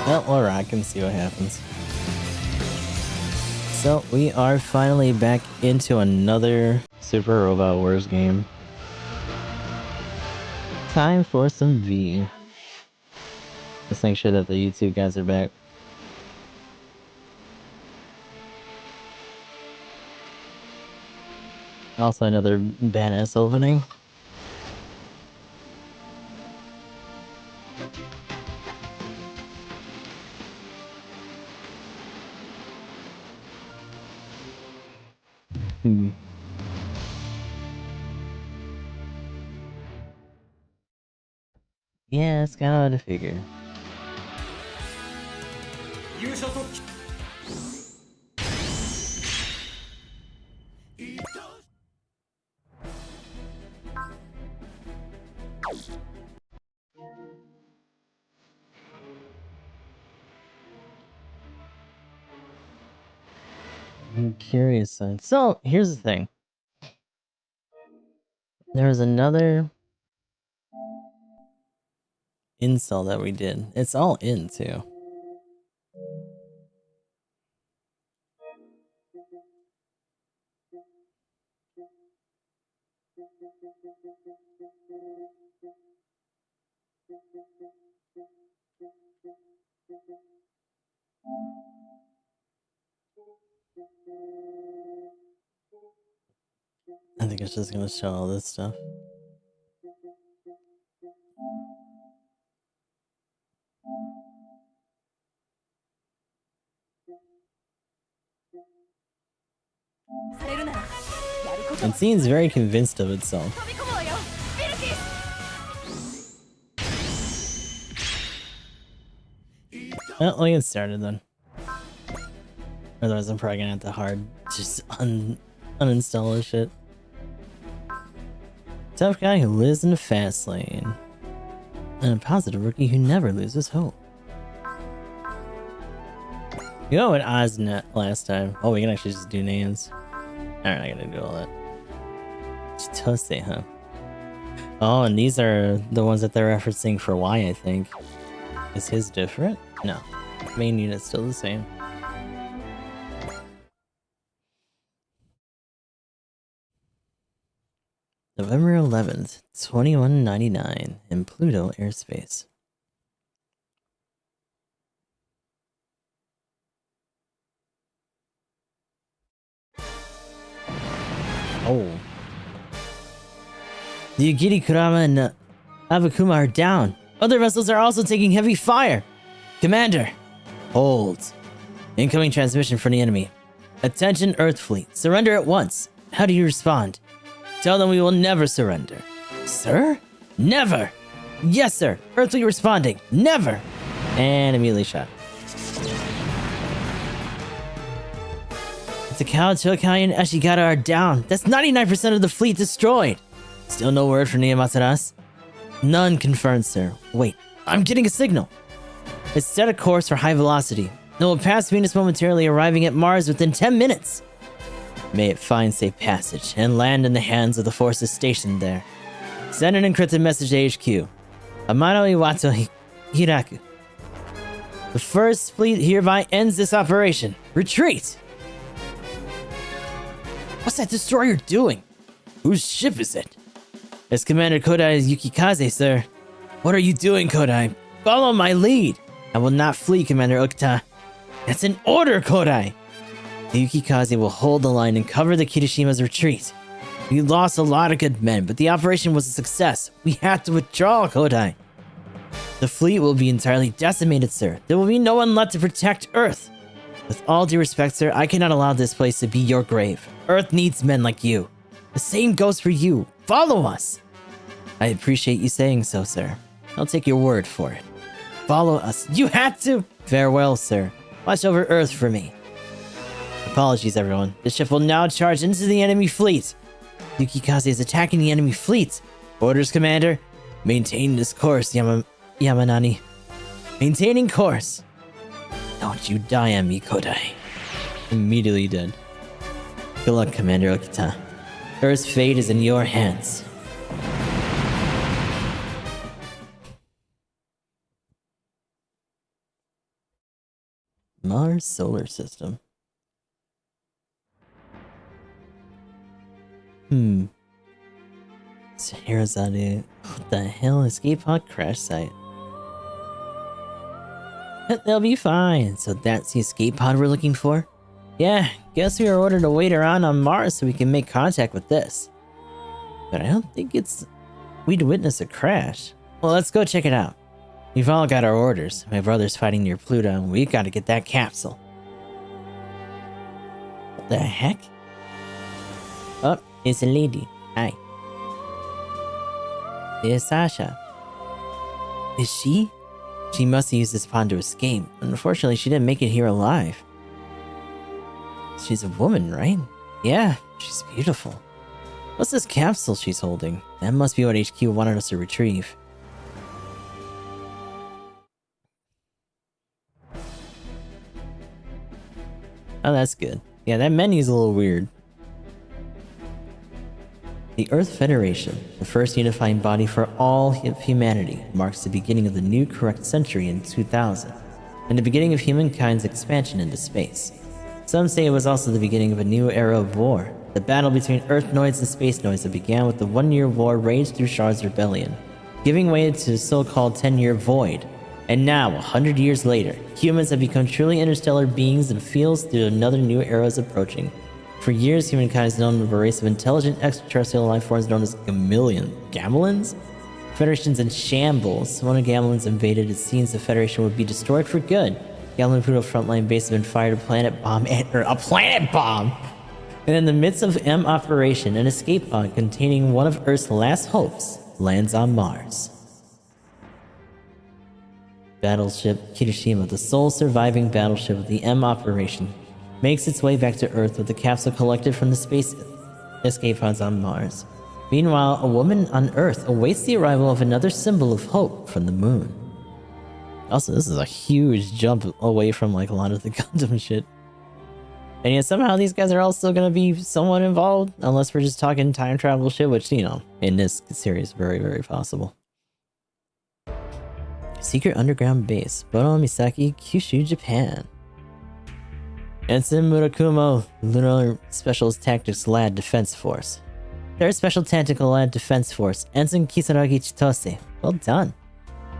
Well, we'll rock and see what happens. So, we are finally back into another Super Robot Wars game. Time for some V. Let's make sure that the YouTube guys are back. Also another badass opening. Yeah, it's kind of hard to figure. I'm curious, son. So, here's the thing. There was another install that we did. It's all in, too. I think it's just gonna show all this stuff. It seems very convinced of itself. Well, let me get started then. Otherwise I'm probably gonna have to hard just uninstall this shit. Tough guy who lives in the fast lane. And a positive rookie who never loses hope. You know what Oznet last time? Oh, we can actually just do names. Alright, I gotta do all that. Chitose, huh? Oh, and these are the ones that they're referencing for Y, I think. Is his different? No. Main unit's still the same. November 11th, 2199 in Pluto airspace. Oh. The Yugiri Kurama and Abakuma are down. Other vessels are also taking heavy fire. Commander, hold. Incoming transmission from the enemy. Attention Earth Fleet, surrender at once. How do you respond? Tell them we will never surrender. Sir? Never! Yes, sir. Earth Fleet responding. Never! And immediately shot. Takao, Tokai, and Ashigata are down. That's 99% of the fleet destroyed. Still no word from Niyamaterasu? None confirmed, sir. Wait, I'm getting a signal. It's set a course for high velocity. It will pass Venus momentarily, arriving at Mars within 10 minutes. May it find safe passage and land in the hands of the forces stationed there. Send an encrypted message to HQ. Amano Iwato Hiraku. The first fleet hereby ends this operation. Retreat! What's that destroyer doing? Whose ship is it? It's Commander Kodai Yukikaze, sir. What are you doing, Kodai? Follow my lead. I will not flee, Commander Okuta. That's an order, Kodai. The Yukikaze will hold the line and cover the Kirishima's retreat. We lost a lot of good men, but the operation was a success. We had to withdraw, Kodai. The fleet will be entirely decimated, sir. There will be no one left to protect Earth. With all due respect, sir, I cannot allow this place to be your grave. Earth needs men like you. The same goes for you. Follow us. I appreciate you saying so, sir. I'll take your word for it. Follow us. You had to. Farewell, sir. Watch over Earth for me. Apologies, everyone. The ship will now charge into the enemy fleet. Yukikaze is attacking the enemy fleet. Orders, Commander. Maintain this course, Yamanani. Maintaining course. Don't you die on me, Kodai. Immediately dead. Good luck, Commander Okita. Earth's fate is in your hands. Mars solar system. Scheherazade. What the hell? Escape pod crash site. They'll be fine. So that's the escape pod we're looking for? Yeah, guess we were ordered to wait around on Mars so we can make contact with this. But I don't think we'd witness a crash. Well, let's go check it out. We've all got our orders. My brother's fighting near Pluto, and we've got to get that capsule. What the heck? Oh, it's a lady. Hi. There's Sasha. Is she? She must have used this pond to escape. Unfortunately, she didn't make it here alive. She's a woman, right? Yeah, she's beautiful. What's this capsule she's holding? That must be what HQ wanted us to retrieve. Oh, that's good. Yeah, that menu's a little weird. The Earth Federation, the first unifying body for all of humanity, marks the beginning of the new correct century in 2000, and the beginning of humankind's expansion into space. Some say it was also the beginning of a new era of war, the battle between Earthnoids and Spacenoids that began with the one-year war raged through Shard's rebellion, giving way to the so-called 10-year void. And now, 100 years later, humans have become truly interstellar beings and feels through another new era is approaching. For years, humankind has known of a race of intelligent extraterrestrial life forms known as Gamilons? Federation's in shambles. When the Gamilons invaded, it seems the Federation would be destroyed for good. Gamelon Pluto frontline base has been fired a planet bomb. And in the midst of M operation, an escape pod containing one of Earth's last hopes lands on Mars. Battleship Kirishima, the sole surviving battleship of the M operation, makes its way back to Earth with the capsule collected from the space escape pods on Mars. Meanwhile, a woman on Earth awaits the arrival of another symbol of hope from the moon. Also, this is a huge jump away from like a lot of the Gundam shit. And yet somehow these guys are all still gonna be somewhat involved, unless we're just talking time travel shit, which, you know, in this series, very, very possible. Secret underground base, Bono Misaki, Kyushu, Japan. Ensign Murakumo, Lunar Special Tactics Lad Defense Force. Third Special Tactical Lad Defense Force, Ensign Kisaragi Chitose. Well done.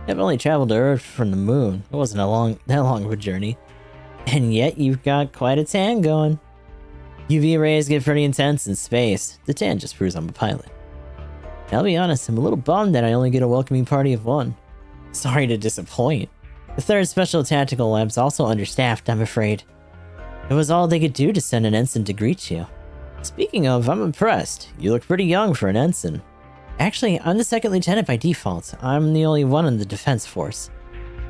I've only traveled to Earth from the moon. It wasn't that long of a journey. And yet you've got quite a tan going. UV rays get pretty intense in space. The tan just proves I'm a pilot. I'll be honest, I'm a little bummed that I only get a welcoming party of one. Sorry to disappoint. The 3rd Special Tactical Lab's also understaffed, I'm afraid. It was all they could do to send an ensign to greet you. Speaking of, I'm impressed. You look pretty young for an ensign. Actually, I'm the 2nd lieutenant by default. I'm the only one in the defense force.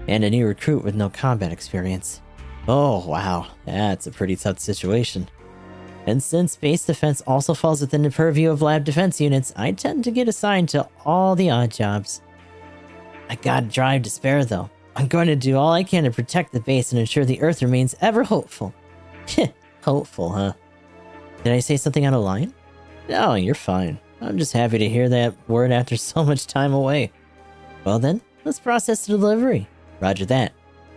And a new recruit with no combat experience. Oh, wow. That's a pretty tough situation. And since base defense also falls within the purview of lab defense units, I tend to get assigned to all the odd jobs. I got a drive to spare, though. I'm going to do all I can to protect the base and ensure the Earth remains ever hopeful. Hopeful, huh? Did I say something out of line? No, you're fine. I'm just happy to hear that word after so much time away. Well then, let's process the delivery. Roger that.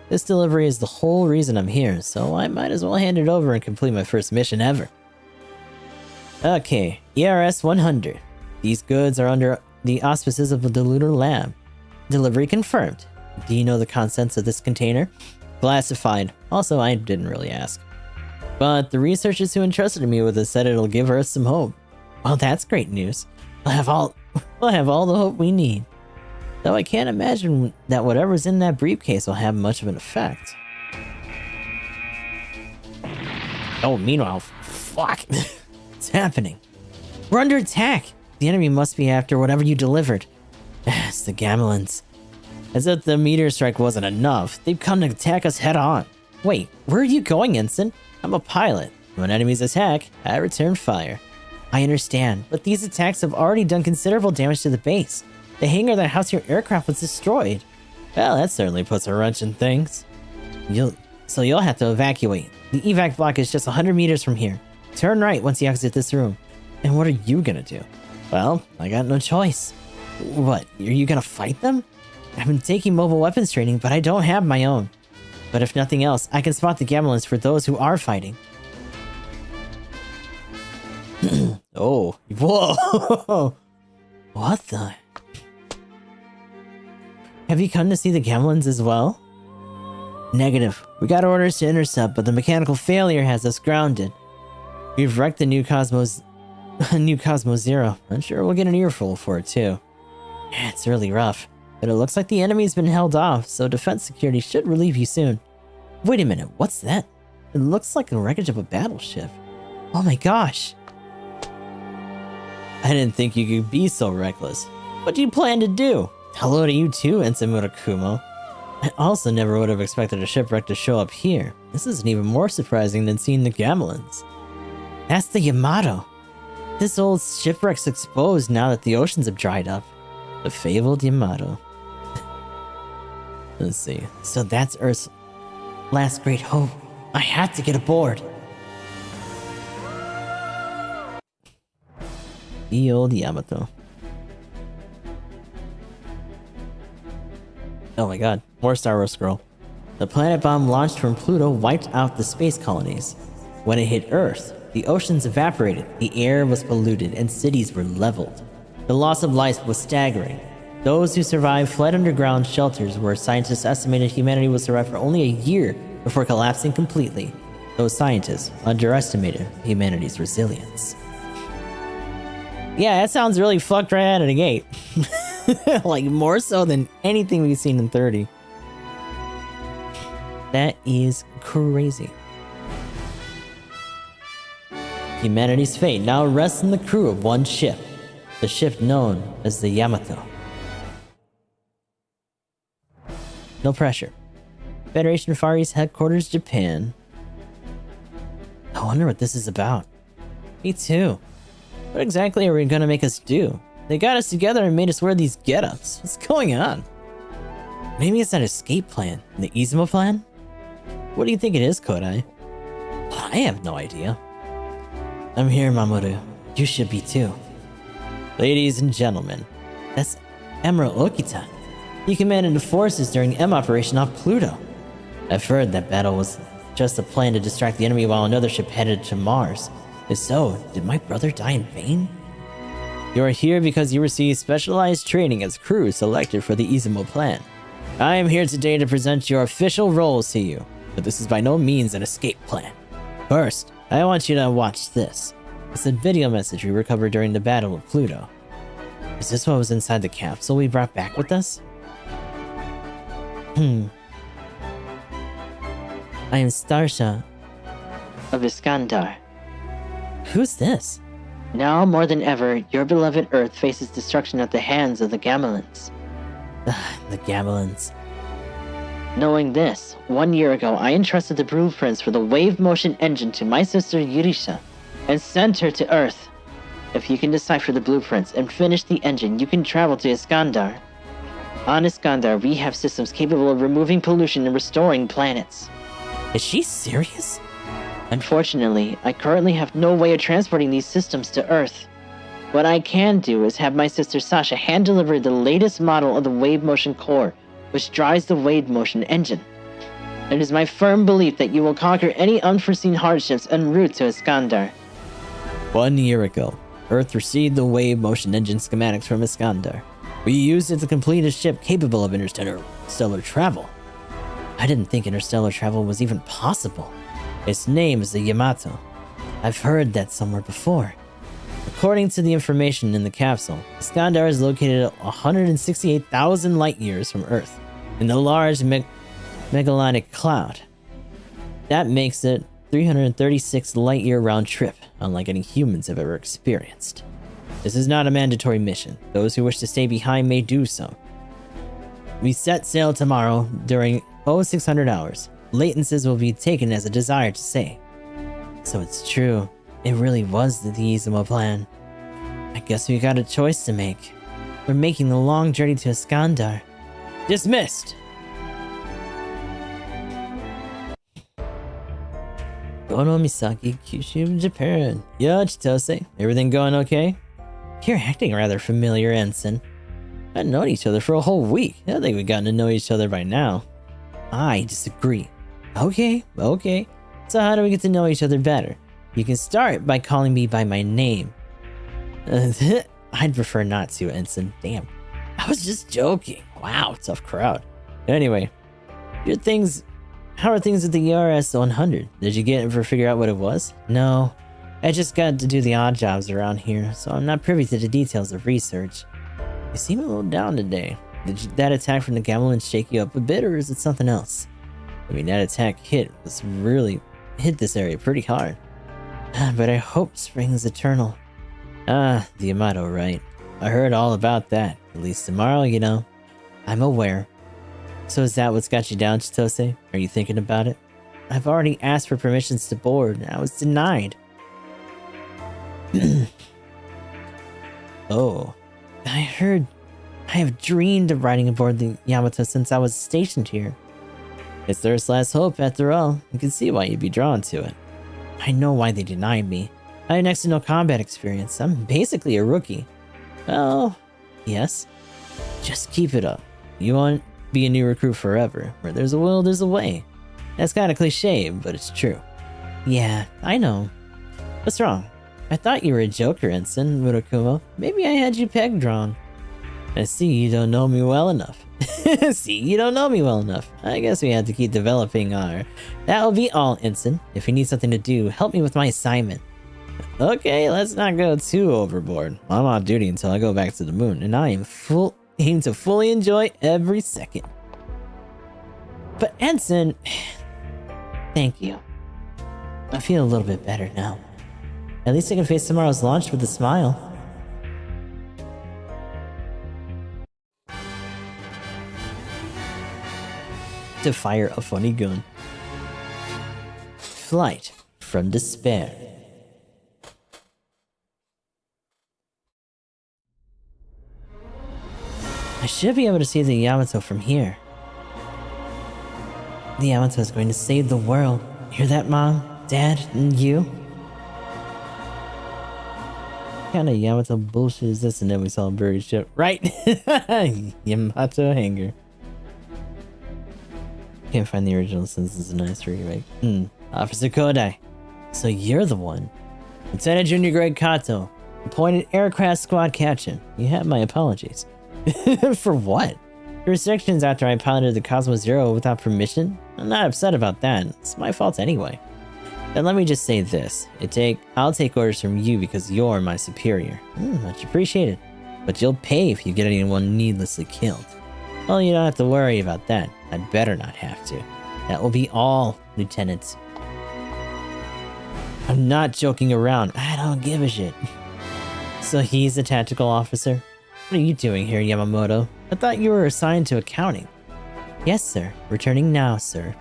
This delivery is the whole reason I'm here, so I might as well hand it over and complete my first mission ever. Okay, ERS 100. These goods are under the auspices of the Lunar Lab. Delivery confirmed. Do you know the contents of this container? Classified. Also, I didn't really ask. But the researchers who entrusted me with it said it'll give Earth some hope. Well, that's great news. We'll have all the hope we need. Though I can't imagine that whatever's in that briefcase will have much of an effect. Oh, meanwhile, fuck. What's happening? We're under attack. The enemy must be after whatever you delivered. It's the Gamilons. As if the meteor strike wasn't enough, they've come to attack us head on. Wait, where are you going, Ensign? I'm a pilot. When enemies attack, I return fire. I understand, but these attacks have already done considerable damage to the base. The hangar that housed your aircraft was destroyed. Well, that certainly puts a wrench in things. So you'll have to evacuate. The evac block is just 100 meters from here. Turn right once you exit this room. And what are you gonna do? Well, I got no choice. What, are you gonna fight them? I've been taking mobile weapons training, but I don't have my own. But if nothing else, I can spot the gamelins for those who are fighting. Oh, whoa! What the? Have you come to see the gamelins as well? Negative. We got orders to intercept, but the mechanical failure has us grounded. We've wrecked the new Cosmos Zero. I'm sure we'll get an earful for it too. Yeah, it's really rough, but it looks like the enemy's been held off, so defense security should relieve you soon. Wait a minute, what's that? It looks like a wreckage of a battleship. Oh my gosh! I didn't think you could be so reckless. What do you plan to do? Hello to you too, Ensign Murakumo. I also never would have expected a shipwreck to show up here. This isn't even more surprising than seeing the gamelins. That's the Yamato. This old shipwreck's exposed now that the oceans have dried up. The fabled Yamato. Let's see. So that's Earth's last great hope. I had to get aboard. The old Yamato. Oh my god, more Star Wars scroll. The planet bomb launched from Pluto wiped out the space colonies. When it hit Earth, the oceans evaporated, the air was polluted, and cities were leveled. The loss of life was staggering. Those who survived fled underground shelters where scientists estimated humanity would survive for only a year before collapsing completely. Those scientists underestimated humanity's resilience. Yeah, that sounds really fucked right out of the gate. Like, more so than anything we've seen in 30. That is crazy. Humanity's fate now rests in the crew of one ship. The ship known as the Yamato. No pressure. Federation Far East Headquarters, Japan. I wonder what this is about. Me too. What exactly are we gonna make us do? They got us together and made us wear these get-ups. What's going on? Maybe it's that escape plan. The Izumo plan? What do you think it is, Kodai? I have no idea. I'm here, Mamoru. You should be too. Ladies and gentlemen, that's Emerald Okita. He commanded the forces during M operation off Pluto. I've heard that battle was just a plan to distract the enemy while another ship headed to Mars. If so, did my brother die in vain? You are here because you received specialized training as crew selected for the Izumo plan. I am here today to present your official roles to you, but this is by no means an escape plan. First, I want you to watch this. It's a video message we recovered during the Battle of Pluto. Is this what was inside the capsule we brought back with us? I am Starsha of Iskandar. Who's this? Now more than ever, your beloved Earth faces destruction at the hands of the gamelins. The gamelins. Knowing this, 1 year ago I entrusted the blueprints for the wave motion engine to my sister Yurisha and sent her to Earth. If you can decipher the blueprints and finish the engine, you can travel to Iskandar. On Iskandar, we have systems capable of removing pollution and restoring planets. Is she serious? Unfortunately, I currently have no way of transporting these systems to Earth. What I can do is have my sister Sasha hand-deliver the latest model of the wave motion core, which drives the wave motion engine. It is my firm belief that you will conquer any unforeseen hardships en route to Iskandar. 1 year ago, Earth received the wave motion engine schematics from Iskandar. We used it to complete a ship capable of interstellar travel. I didn't think interstellar travel was even possible. Its name is the Yamato. I've heard that somewhere before. According to the information in the capsule, Iskandar is located at 168,000 light-years from Earth, in the large Magellanic Cloud. That makes it 336 light-year round trip, unlike any humans have ever experienced. This is not a mandatory mission. Those who wish to stay behind may do so. We set sail tomorrow during 0600 hours. Latencies will be taken as a desire to stay. So it's true. It really was the Izumo plan. I guess we got a choice to make. We're making the long journey to Iskandar. Dismissed! Gono Misaki, Kyushu, Japan. Yo, Chitose. Everything going okay? You're acting rather familiar, Ensign. I've known each other for a whole week. I think we've gotten to know each other by now. I disagree. Okay, okay. So how do we get to know each other better? You can start by calling me by my name. I'd prefer not to, Ensign. Damn. I was just joking. Wow, tough crowd. Anyway, how are things with the ERS 100? Did you get it for figure out what it was? No. I just got to do the odd jobs around here, so I'm not privy to the details of research. You seem a little down today. Did that attack from the Gamelins shake you up a bit, or is it something else? I mean, that attack hit this area pretty hard. But I hope spring is eternal. The Yamato, right? I heard all about that. At least tomorrow, you know. I'm aware. So is that what's got you down, Chitose? Are you thinking about it? I've already asked for permissions to board, and I was denied. Oh. I have dreamed of riding aboard the Yamato since I was stationed here. It's Earth's last hope, after all. You can see why you'd be drawn to it. I know why they denied me. I have next to no combat experience. I'm basically a rookie. Oh, yes. Just keep it up. You won't be a new recruit forever. Where there's a will, there's a way. That's kind of cliche, but it's true. Yeah, I know. What's wrong? I thought you were a joker, Ensign Murakumo. Maybe I had you pegged wrong. I see you don't know me well enough. See, you don't know me well enough. I guess we have to keep developing our... That'll be all, Ensign. If you need something to do, help me with my assignment. Okay, let's not go too overboard. I'm on duty until I go back to the moon, and I am aim to fully enjoy every second. But Ensign... Thank you. I feel a little bit better now. At least I can face tomorrow's launch with a smile. To fire a funny gun. Flight from despair. I should be able to see the Yamato from here. The Yamato is going to save the world. Hear that, Mom? Dad? And you? What kind of Yamato bullshit is this? And then we saw a buried ship. Right? Yamato hangar. Can't find the original since it's a nice remake. Officer Kodai. So you're the one. Lieutenant Junior Greg Kato. Appointed aircraft squad captain. You have my apologies. For what? The restrictions after I piloted the Cosmo Zero without permission? I'm not upset about that. It's my fault anyway. Then let me just say this. I'll take orders from you because you're my superior. Much appreciated. But you'll pay if you get anyone needlessly killed. Well, you don't have to worry about that. I'd better not have to. That will be all, Lieutenant. I'm not joking around. I don't give a shit. So he's a tactical officer? What are you doing here, Yamamoto? I thought you were assigned to accounting. Yes, sir. Returning now, sir.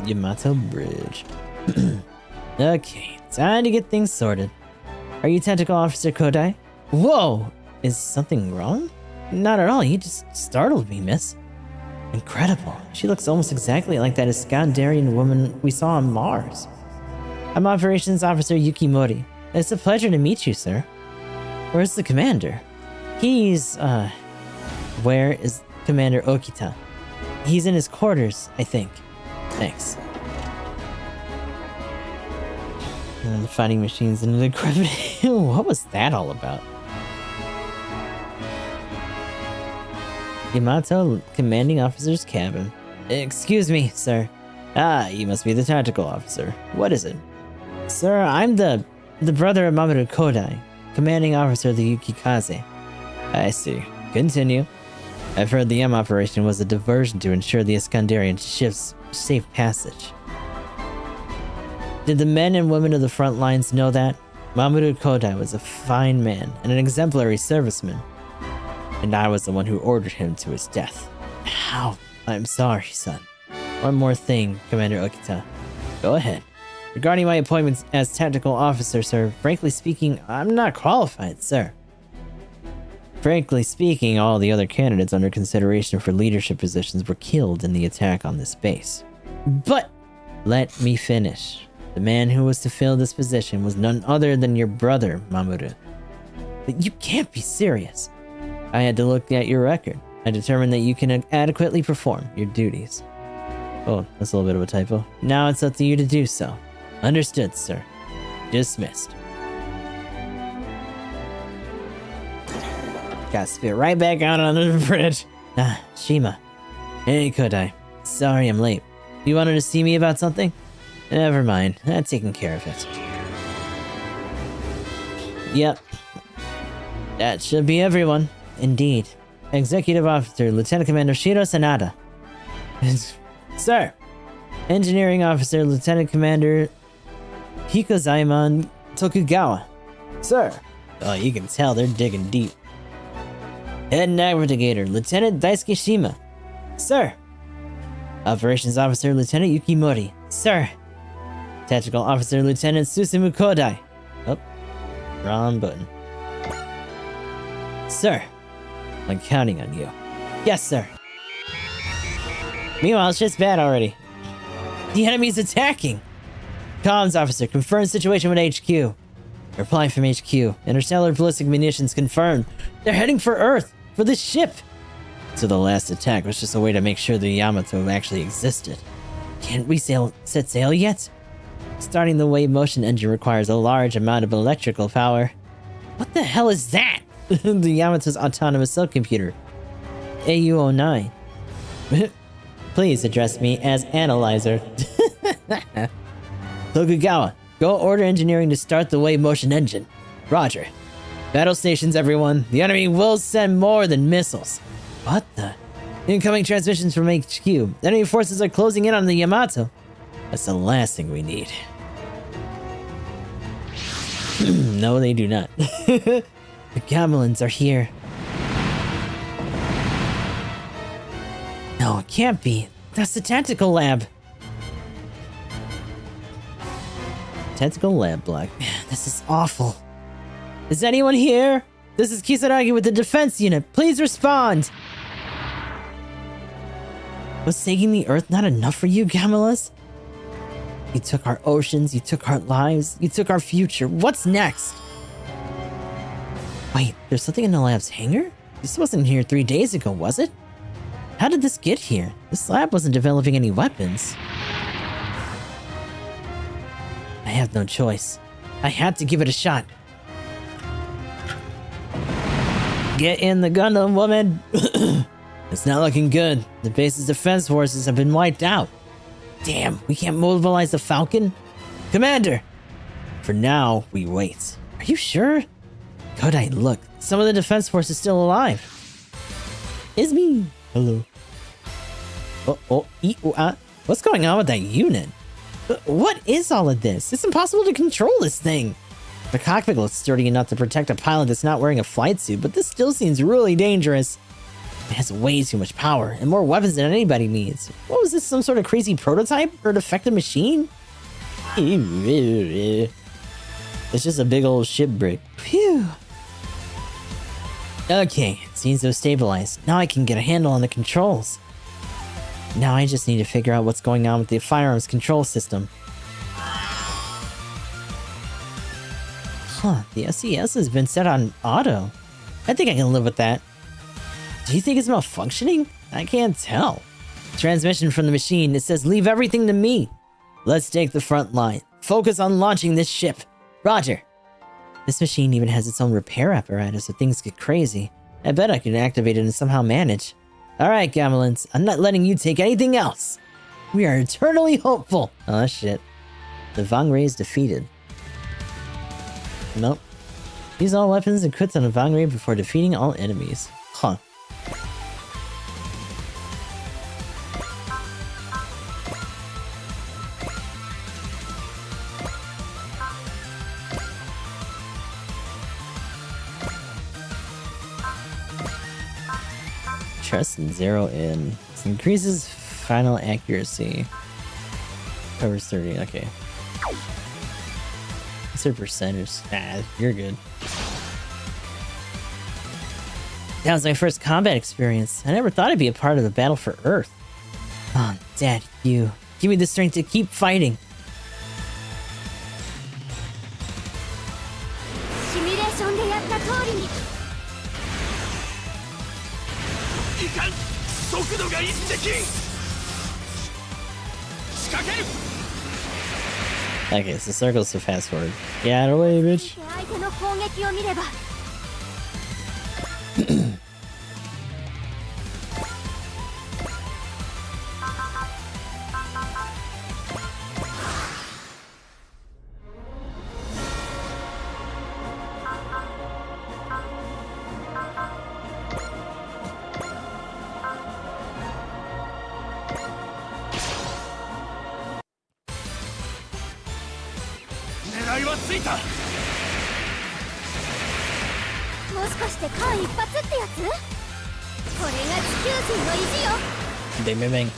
Yamato Bridge. Okay, time to get things sorted. Are you Tactical Officer Kodai? Whoa! Is something wrong? Not at all, you just startled me, miss. Incredible. She looks almost exactly like that Iskandarian woman we saw on Mars. I'm Operations Officer Yukimori. It's a pleasure to meet you, sir. Where's the commander? Where is Commander Okita? He's in his quarters, I think. Thanks. And fighting machines in the decrepit. What was that all about? Yamato commanding officer's cabin. Excuse me, sir. You must be the tactical officer. What is it? Sir, I'm the brother of Mamoru Kodai, commanding officer of the Yukikaze. I see. Continue. I've heard the M operation was a diversion to ensure the Iskandarian ship's safe passage. Did the men and women of the front lines know that? Mamoru Kodai was a fine man and an exemplary serviceman. And I was the one who ordered him to his death. How? I'm sorry, son. One more thing, Commander Okita. Go ahead. Regarding my appointment as tactical officer, sir, frankly speaking, I'm not qualified, sir. Frankly speaking, all the other candidates under consideration for leadership positions were killed in the attack on this base. But, let me finish. The man who was to fill this position was none other than your brother, Mamoru. But you can't be serious. I had to look at your record. I determined that you can adequately perform your duties. Oh, that's a little bit of a typo. Now it's up to you to do so. Understood, sir. Dismissed. Got spit right back out onto the bridge. Ah, Shima. Hey, Kodai. Sorry I'm late. You wanted to see me about something? Never mind. I've taken care of it. Yep. That should be everyone. Indeed. Executive Officer, Lieutenant Commander Shiro Sanada. Sir. Engineering Officer, Lieutenant Commander Hikazaiman Tokugawa. Sir. Oh, you can tell they're digging deep. Head Navigator, Lieutenant Daisuke Shima. Sir. Operations Officer, Lieutenant Yukimori. Sir. Tactical Officer, Lieutenant Susumu Kodai. Oh, wrong button. Sir. I'm counting on you. Yes, sir. Meanwhile, it's just bad already. The enemy's attacking! Comms Officer, confirm situation with HQ. Reply from HQ. Interstellar ballistic munitions confirmed. They're heading for Earth! For this ship! So the last attack was just a way to make sure the Yamato actually existed. Can't we set sail yet? Starting the wave motion engine requires a large amount of electrical power. What the hell is that? The Yamato's autonomous subcomputer. AU-09. Please address me as Analyzer. Tokugawa, go order engineering to start the wave motion engine. Roger. Battle stations, everyone. The enemy will send more than missiles. What the? Incoming transmissions from HQ. Enemy forces are closing in on the Yamato. That's the last thing we need. No, they do not. The Gamelins are here. No, it can't be. That's the tactical lab. Tactical lab block. This is awful. Is anyone here? This is Kisaragi with the defense unit. Please respond. Was taking the Earth not enough for you, Gamelas? You took our oceans, you took our lives, you took our future. What's next? Wait, there's something in the lab's hangar? This wasn't here 3 days ago, was it? How did this get here? This lab wasn't developing any weapons. I have no choice. I had to give it a shot. Get in the Gundam, woman! It's not looking good. The base's defense forces have been wiped out. Damn, we can't mobilize the Falcon? Commander! For now, we wait. Are you sure? Kodai, look. Some of the defense force is still alive. It's me. Hello. What's going on with that unit? What is all of this? It's impossible to control this thing. The cockpit looks sturdy enough to protect a pilot that's not wearing a flight suit, but this still seems really dangerous. It has way too much power, and more weapons than anybody needs. What was this, some sort of crazy prototype? Or defective machine? It's just a big old ship brick. Phew. Okay, it seems to have stabilized. Now I can get a handle on the controls. Now I just need to figure out what's going on with the firearms control system. Huh, the SES has been set on auto. I think I can live with that. Do you think it's malfunctioning? I can't tell. Transmission from the machine, it says leave everything to me. Let's take the front line. Focus on launching this ship. Roger. This machine even has its own repair apparatus if things get crazy. I bet I can activate it and somehow manage. Alright, Gamelins, I'm not letting you take anything else. We are eternally hopeful. Oh shit. The Vangre is defeated. Nope. Use all weapons and crits on the Vangre before defeating all enemies. Huh. Trust and zero in. This increases final accuracy. Over 30, okay. What's their percentage? Nah, you're good. That was my first combat experience. I never thought I'd be a part of the battle for Earth. Oh, Dad, you. Give me the strength to keep fighting. Okay, so circles to fast forward. Get out of the way, bitch. Bang, bang, bang.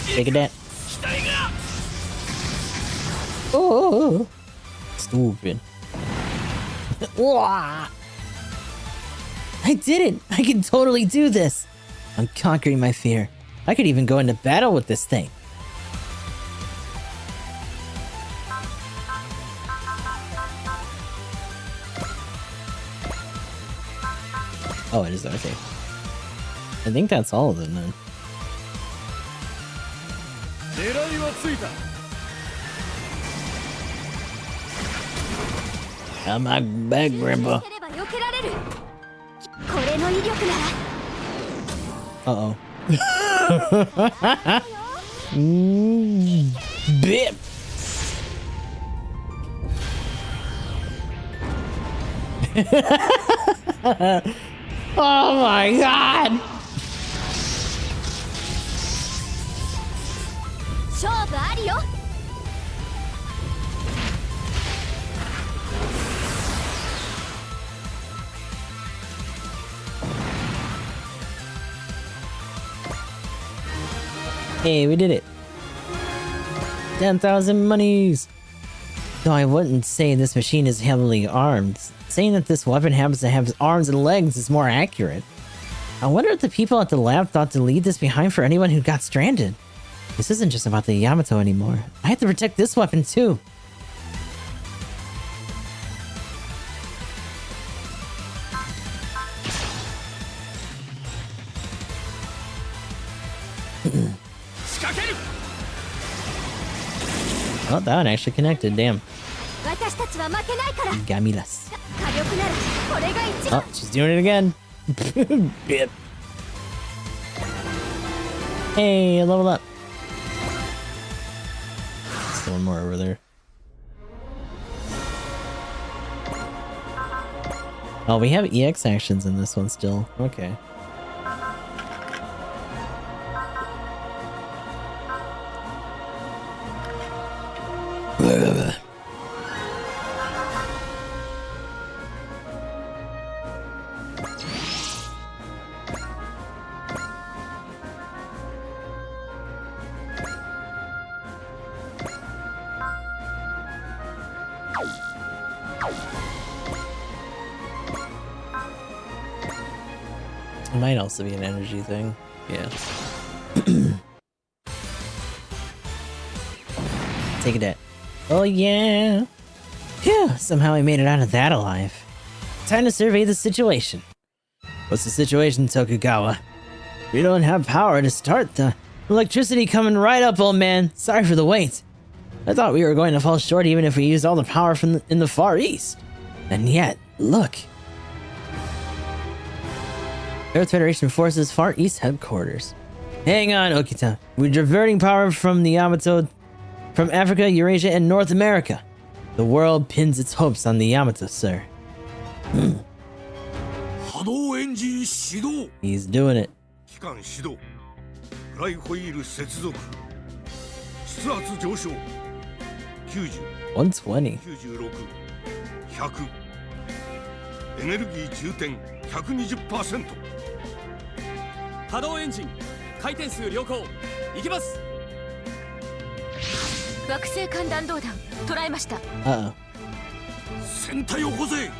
Take a that. Oh, stupid. I did it! I can totally do this! I'm conquering my fear. I could even go into battle with this thing. Oh, it is okay. I think that's all of them then. Come on back, Grandpa. Uh-oh. Bip! Oh my god! Hey, we did it. 10,000 monies! Though I wouldn't say this machine is heavily armed. Saying that this weapon happens to have arms and legs is more accurate. I wonder if the people at the lab thought to leave this behind for anyone who got stranded. This isn't just about the Yamato anymore. I have to protect this weapon too. Oh, that one actually connected, damn. Gamilas. Oh, she's doing it again. Bip. Hey, level up. Still one more over there. Oh, we have EX actions in this one still. Okay. It might also be an energy thing. Yeah. Take a debt. Oh yeah. Phew, somehow I made it out of that alive. Time to survey the situation. What's the situation, Tokugawa? We don't have power to start the electricity coming right up, old man. Sorry for the wait. I thought we were going to fall short even if we used all the power from in the Far East. And yet, look. Earth Federation Forces Far East Headquarters. Hang on, Okita. We're diverting power from the Yamato, from Africa, Eurasia, and North America. The world pins its hopes on the Yamato, sir. He's doing it. 120. エネルギー充填 120%。 波動エンジン回転数良好行きます。惑星間弾道弾捉えました。船体を補正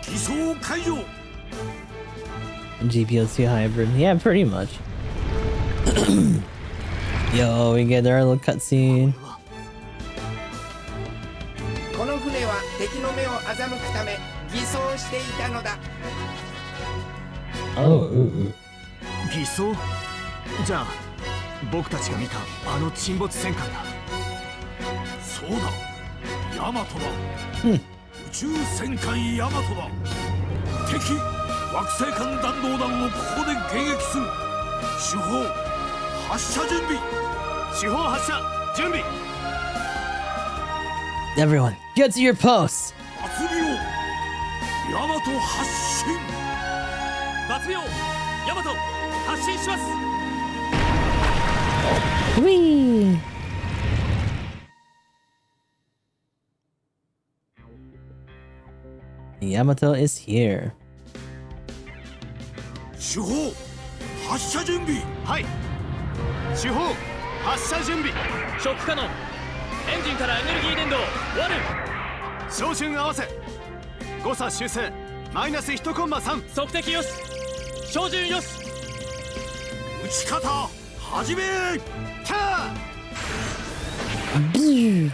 偽装解除。 GPO2 hybrid. Yeah, pretty much. Yo, we get our little cutscene. この船は敵の目を欺くため偽装していたのだ。Oh. 偽装？じゃあ僕たちが見たあの沈没戦艦だ。そうだ、ヤマトだ。うん宇宙戦艦ヤマトだ。敵惑星間弾道弾をここで迎撃する。主砲発射準備。主砲発射準備。 Everyone, get to your posts! 罰病ヤマト発進。罰病ヤマト発進します。 Whee! Yamato is here. 主砲発射準備。はい。主砲発射準備。ショックカノンエンジンからエネルギー伝導ワル。照準合わせ。誤差修正マイナス1コンマ3。測敵よし照準よし。撃ち方始め。キャー。 Pew!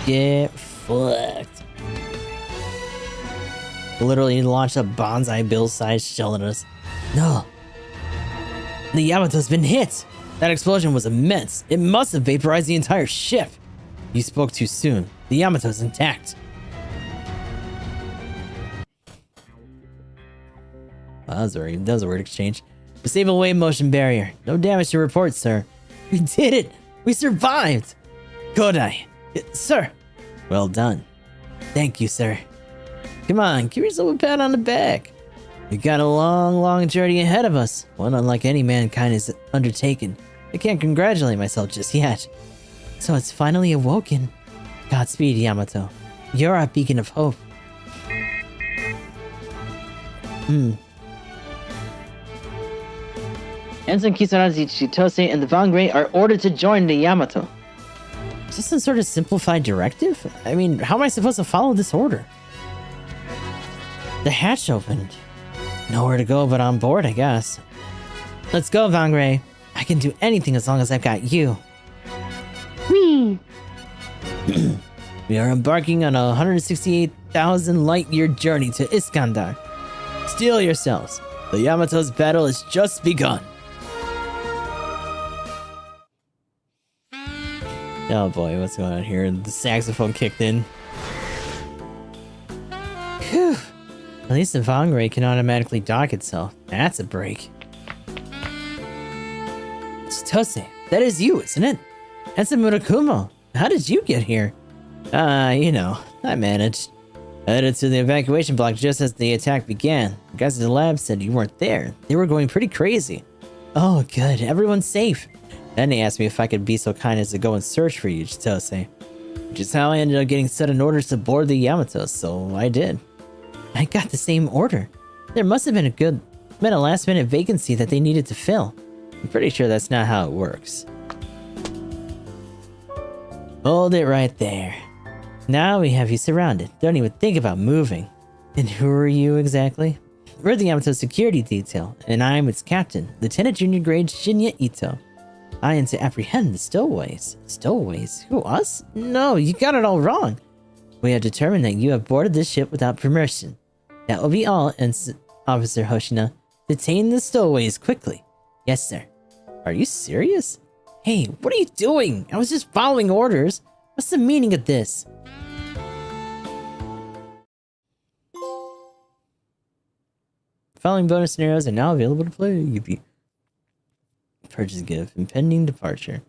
Get fucked. Literally launched a bonsai bill-sized shell at us. No. The Yamato's been hit. That explosion was immense. It must have vaporized the entire ship. You spoke too soon. The Yamato's intact. Wow, that was a weird exchange. Disable wave motion barrier. No damage to report, sir. We did it! We survived! Kodai. Sir. Well done. Thank you, sir. Come on, give yourself a pat on the back. We've got a long, long journey ahead of us. One unlike any mankind has undertaken. I can't congratulate myself just yet. So it's finally awoken. Godspeed, Yamato. You're our beacon of hope. Ensign Kisarazi Chitose and the Vangre are ordered to join the Yamato. Is this some sort of simplified directive? I mean, how am I supposed to follow this order? The hatch opened. Nowhere to go but on board, I guess. Let's go, Vangre. I can do anything as long as I've got you. Whee! We are embarking on a 168,000 light-year journey to Iskandar. Steel yourselves. The Yamato's battle has just begun. Oh boy, what's going on here? The saxophone kicked in. Phew. At least the Vangre can automatically dock itself. That's a break. Chitose, that is you, isn't it? Ensign Murakumo, how did you get here? You know, I managed. I headed to the evacuation block just as the attack began. The guys at the lab said you weren't there. They were going pretty crazy. Oh, good. Everyone's safe. Then they asked me if I could be so kind as to go and search for you, Chitose. Which is how I ended up getting sudden orders to board the Yamato, so I did. I got the same order. There must have been a last-minute vacancy that they needed to fill. I'm pretty sure that's not how it works. Hold it right there. Now we have you surrounded. Don't even think about moving. And who are you exactly? We're the Yamato security detail, and I'm its captain, Lieutenant Junior Grade Shinya Ito. I am to apprehend the stowaways. Stowaways? Who, us? No, you got it all wrong. We have determined that you have boarded this ship without permission. That will be all, and Officer Hoshina. Detain the stowaways quickly. Yes, sir. Are you serious? Hey, what are you doing? I was just following orders. What's the meaning of this? Following bonus scenarios are now available to play. Yippee. Purchase gift. Impending departure.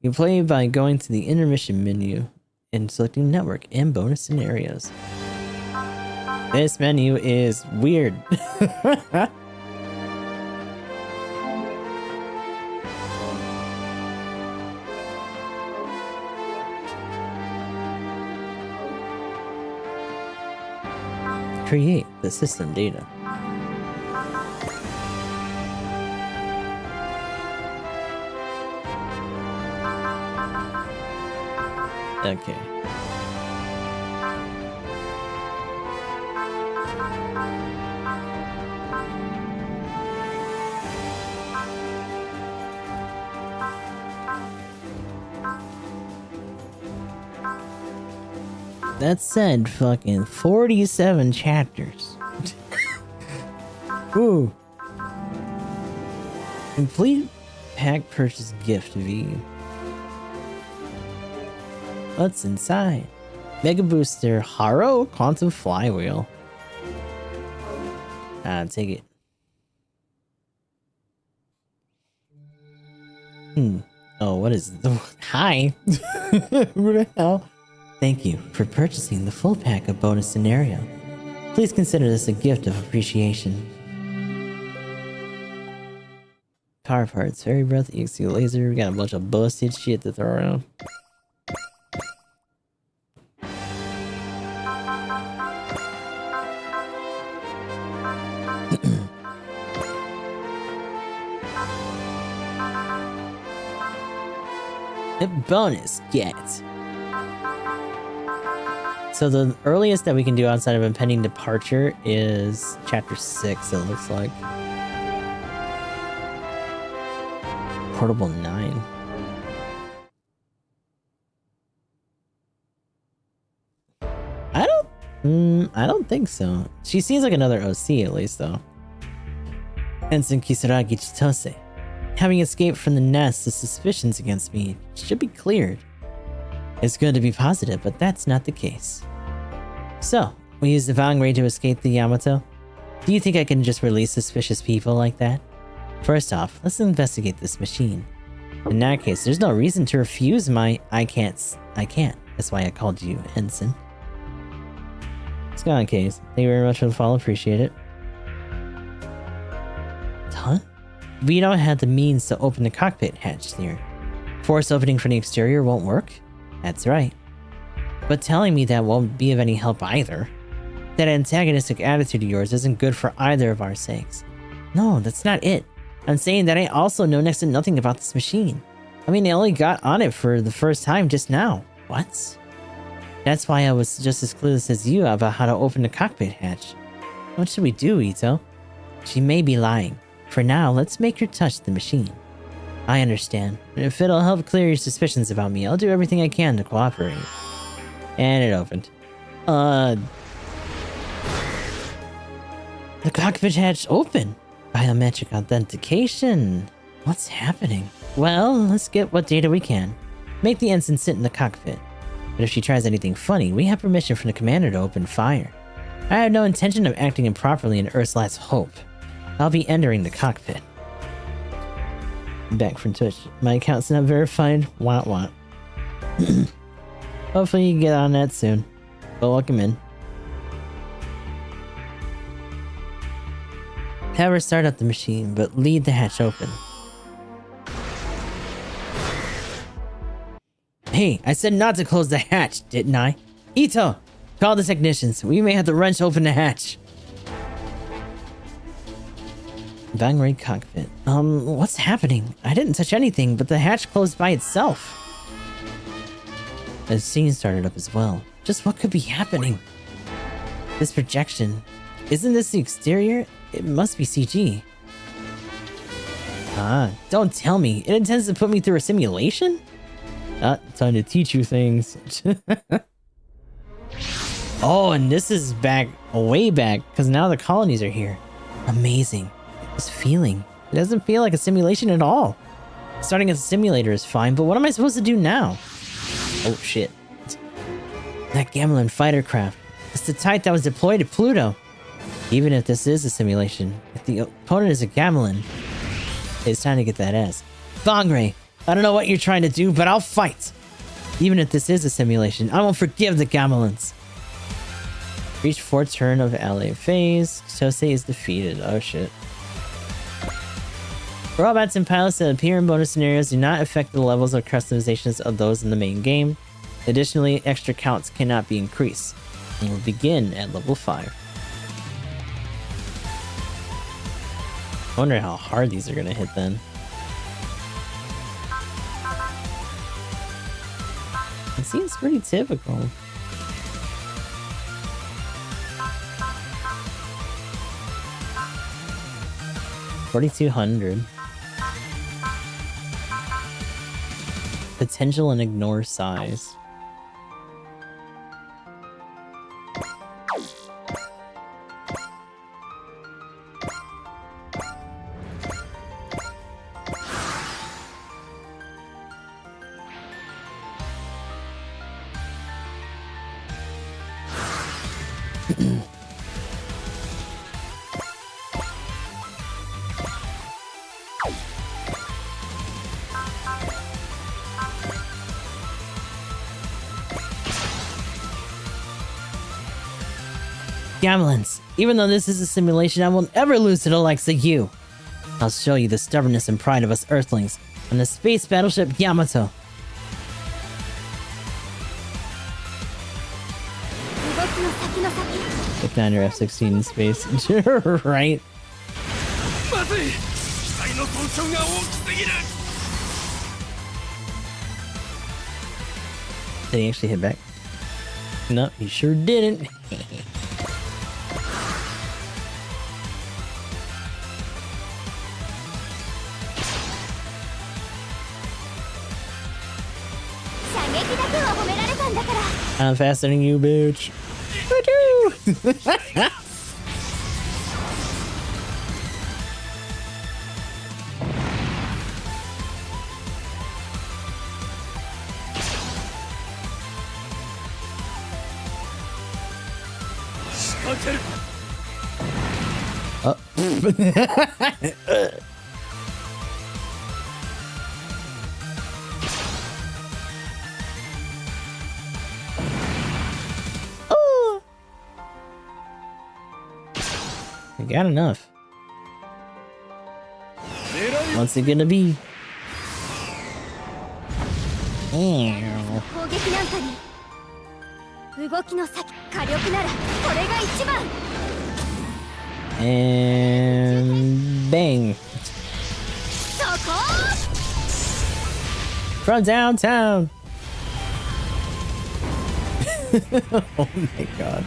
You can play by going to the intermission menu and selecting network and bonus scenarios. This menu is weird. Create the system data. Okay. That said, fucking 47 chapters. Ooh. Complete pack purchase gift view. What's inside? Mega Booster Haro Quantum Flywheel. Take it. Oh, what is the hi? Who the hell? Thank you for purchasing the full pack of bonus scenario. Please consider this a gift of appreciation. Car parts, fairy breath, EXE laser. We got a bunch of busted shit to throw around. A bonus get. So the earliest that we can do outside of impending departure is chapter 6, it looks like. Portable 9. I don't think so. She seems like another OC at least though. Ensign Kisaragi Chitose. Having escaped from the nest, the suspicions against me should be cleared. It's good to be positive, but that's not the case. So, we use the Vangray to escape the Yamato? Do you think I can just release suspicious people like that? First off, let's investigate this machine. In that case, there's no reason to refuse my I can't. That's why I called you Ensign. It's gone, Case. Thank you very much for the follow, appreciate it. Huh? We don't have the means to open the cockpit hatch here. Force opening from the exterior won't work? That's right. But telling me that won't be of any help either. That antagonistic attitude of yours isn't good for either of our sakes. No, that's not it. I'm saying that I also know next to nothing about this machine. I mean, I only got on it for the first time just now. What? That's why I was just as clueless as you about how to open the cockpit hatch. What should we do, Ito? She may be lying. For now, let's make her touch the machine. I understand. If it'll help clear your suspicions about me, I'll do everything I can to cooperate. And it opened. The cockpit hatch open. Biometric authentication. What's happening? Well, let's get what data we can. Make the ensign sit in the cockpit. But if she tries anything funny, we have permission from the commander to open fire. I have no intention of acting improperly in Earth's last hope. I'll be entering the cockpit. Back from Twitch. My account's not verified. Wah wah. Hopefully you get on that soon. But welcome in. Have her start up the machine, but leave the hatch open. Hey, I said not to close the hatch, didn't I? Ito! Call the technicians. We may have to wrench open the hatch. Vangray cockpit. What's happening? I didn't touch anything, but the hatch closed by itself. A scene started up as well. Just what could be happening? This projection. Isn't this the exterior? It must be CG. Ah, don't tell me. It intends to put me through a simulation? Time to teach you things. Oh, and this is back, way back, because now the colonies are here. Amazing. This feeling. It doesn't feel like a simulation at all. Starting as a simulator is fine, but what am I supposed to do now? Oh, shit. That Gamelin fighter craft. It's the type that was deployed to Pluto. Even if this is a simulation, if the opponent is a Gamelin, it's time to get that ass. Vangray, I don't know what you're trying to do, but I'll fight. Even if this is a simulation, I won't forgive the Gamelins. Reach 4 turn of LA phase. Chitose is defeated. Oh shit. Robots and pilots that appear in bonus scenarios do not affect the levels of customizations of those in the main game. Additionally, extra counts cannot be increased. And will begin at level 5. I wonder how hard these are gonna hit then. It seems pretty typical. $4,200. Potential and ignore size. Gamelins, even though this is a simulation, I will never lose to the likes of you. I'll show you the stubbornness and pride of us Earthlings on the space battleship Yamato. If not your F-16 in space. Right? まずい機体の損傷が大きすぎる Did he actually hit back? No, he sure didn't. I'm faster than you, bitch. I do. Oh. I got enough. What's it gonna be? Ew. 攻撃なんかに動きの先火力ならこれが一番 And bang. そこ From downtown. Oh my god.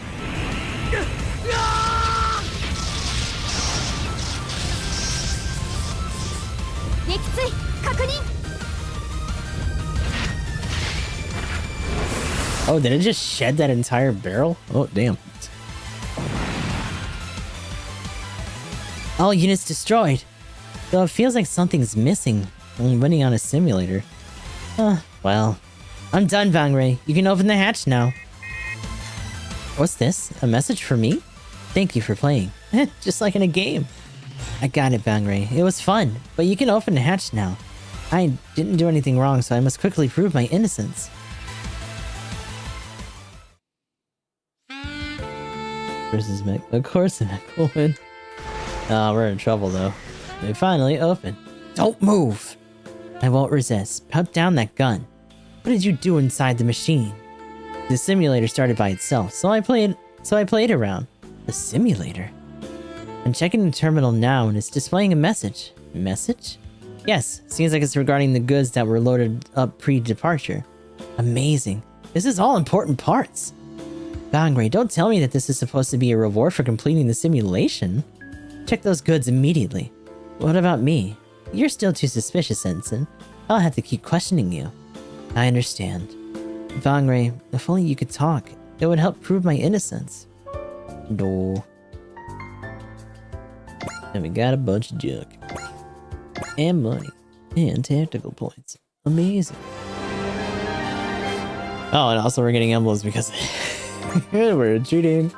Oh, did it just shed that entire barrel? Oh, damn. All units destroyed. Though it feels like something's missing when running on a simulator. Well. I'm done, Bangray. You can open the hatch now. What's this? A message for me? Thank you for playing. Just like in a game. I got it, Bangray. It was fun, but you can open the hatch now. I didn't do anything wrong, so I must quickly prove my innocence. Versus Mech. Of course the Mech will win. We're in trouble though. They finally open. Don't move! I won't resist. Put down that gun. What did you do inside the machine? The simulator started by itself, so I played around. The simulator? I'm checking the terminal now and it's displaying a message. Message? Yes, seems like it's regarding the goods that were loaded up pre-departure. Amazing. This is all important parts. Bangray, don't tell me that this is supposed to be a reward for completing the simulation. Check those goods immediately. What about me? You're still too suspicious, Ensign. I'll have to keep questioning you. I understand. Bangray, if only you could talk, it would help prove my innocence. No. And we got a bunch of junk. And money. And tactical points. Amazing. Oh, and also we're getting emblems because we're cheating.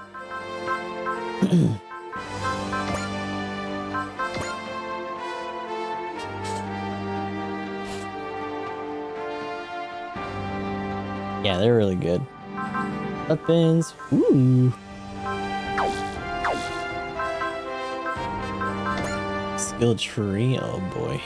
Yeah, they're really good. Weapons. Ooh. Skill tree. Oh boy.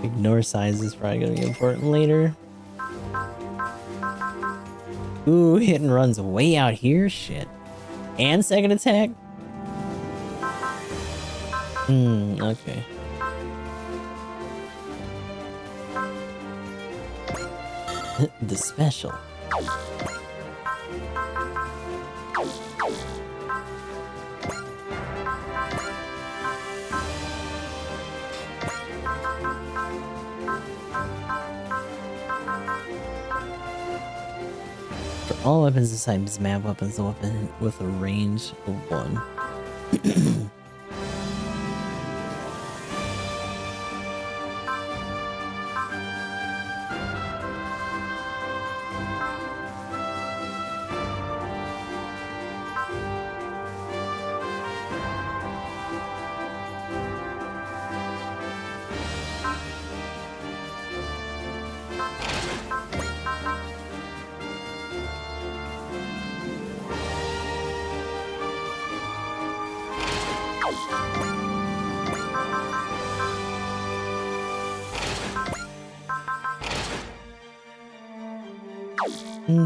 Ignore sizes, probably gonna be important later. Ooh, hit and run's way out here? Shit. And second attack? Okay. The special. All weapons besides map weapons, a weapon with a range of 1.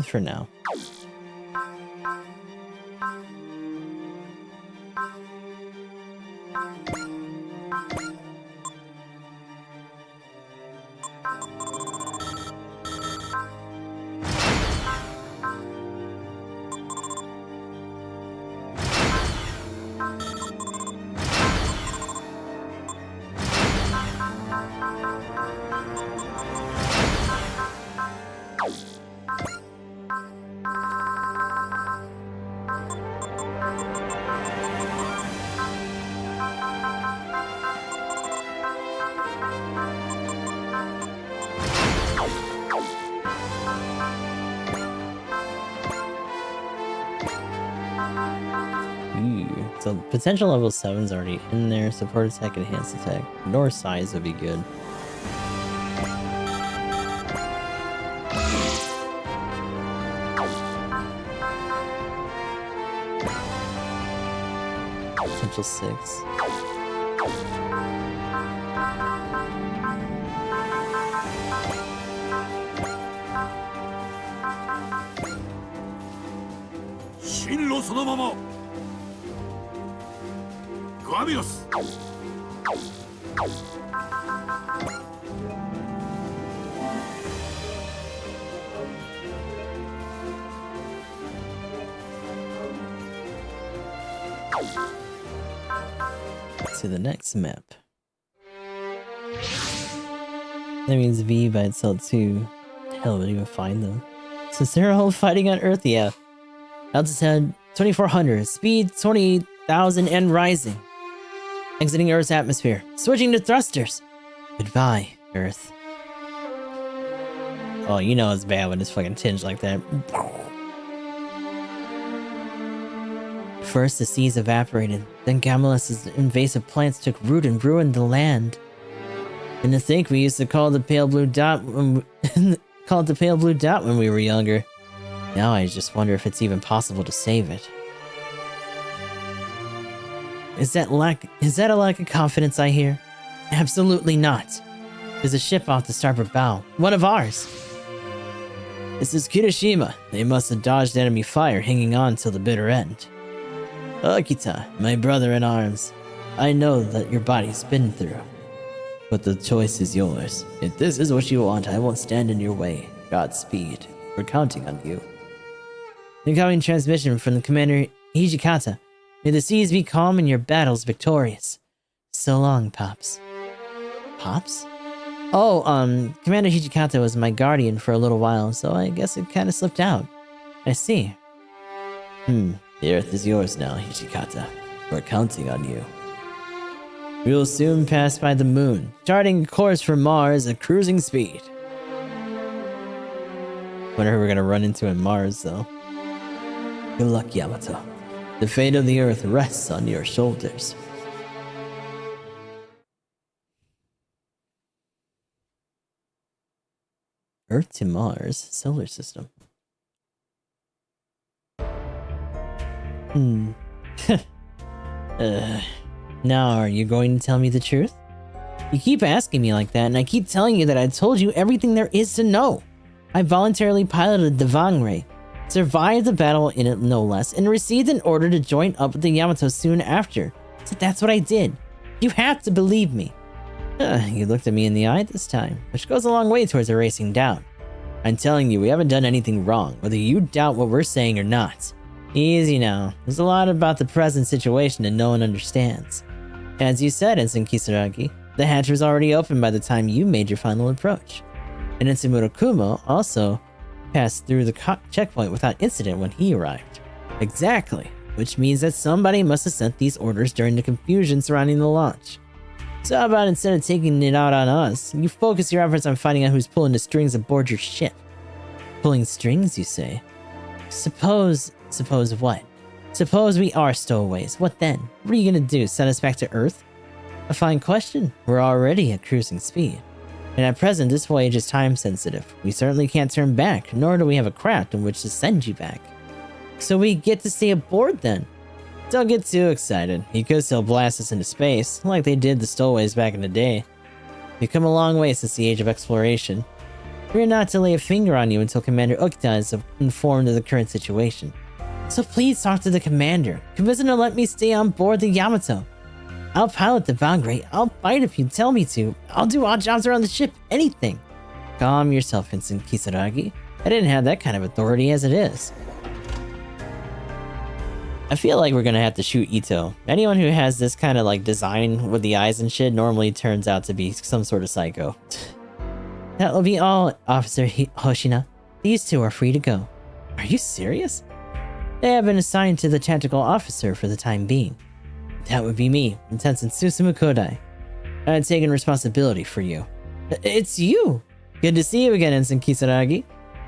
For now. So potential level 7 is already in there. Support attack, enhanced attack. Nor size would be good. Potential 6. Shinro そのまま Gabios! To the next map. That means V by itself too. Hell would even find them. Since they're all fighting on Earth, yeah. Altitude 2400, speed 20,000 and rising. Exiting Earth's atmosphere. Switching to thrusters. Goodbye, Earth. Oh, you know it's bad when it's fucking tinged like that. First, the seas evaporated. Then Gamulus' invasive plants took root and ruined the land. And to think we used to call the pale blue dot when we were younger. Now I just wonder if it's even possible to save it. Is that a lack of confidence I hear? Absolutely not. There's a ship off the starboard bow. One of ours. This is Kirishima. They must have dodged enemy fire, hanging on till the bitter end. Akita, my brother in arms. I know that your body's been through. But the choice is yours. If this is what you want, I won't stand in your way. Godspeed. We're counting on you. Incoming transmission from the Commander Hijikata. May the seas be calm and your battles victorious. So long, Pops. Pops? Oh, Commander Hijikata was my guardian for a little while, so I guess it kind of slipped out. I see. The Earth is yours now, Hijikata. We're counting on you. We will soon pass by the moon, charting a course for Mars at cruising speed. Wonder who we're gonna run into in Mars, though. Good luck, Yamato. The fate of the Earth rests on your shoulders. Earth to Mars, solar system. Now are you going to tell me the truth? You keep asking me like that, and I keep telling you that I told you everything there is to know. I voluntarily piloted the Vangre, survived the battle in it no less, and received an order to join up with the Yamato soon after. So that's what I did. You have to believe me. You looked at me in the eye this time, which goes a long way towards erasing doubt. I'm telling you, we haven't done anything wrong, whether you doubt what we're saying or not. Easy now. There's a lot about the present situation that no one understands. As you said, Ensign Kisaragi, the hatch was already open by the time you made your final approach. And Ensign Murakumo also passed through the checkpoint without incident when he arrived. Exactly, which means that somebody must have sent these orders during the confusion surrounding the launch. So how about instead of taking it out on us, you focus your efforts on finding out who's pulling the strings aboard your ship? Pulling strings, you say? Suppose what? Suppose we are stowaways. What then? What are you gonna do, send us back to Earth? A fine question. We're already at cruising speed. And at present, this voyage is time sensitive. We certainly can't turn back, nor do we have a craft in which to send you back. So we get to stay aboard then. Don't get too excited. You could still blast us into space, like they did the stowaways back in the day. We've come a long way since the age of exploration. We're not to lay a finger on you until Commander Ukita is informed of the current situation. So please talk to the commander. Convince him to let me stay on board the Yamato. I'll pilot the Vangre. I'll fight if you tell me to. I'll do odd jobs around the ship. Anything. Calm yourself, Vincent Kisaragi. I didn't have that kind of authority as it is. I feel like we're gonna have to shoot Ito. Anyone who has this kind of like design with the eyes and shit normally turns out to be some sort of psycho. That will be all, Officer Hoshina. These two are free to go. Are you serious? They have been assigned to the tactical officer for the time being. That would be me, Intensen Susumu Kodai. I had taken responsibility for you. It's you! Good to see you again, Ensign Kisaragi.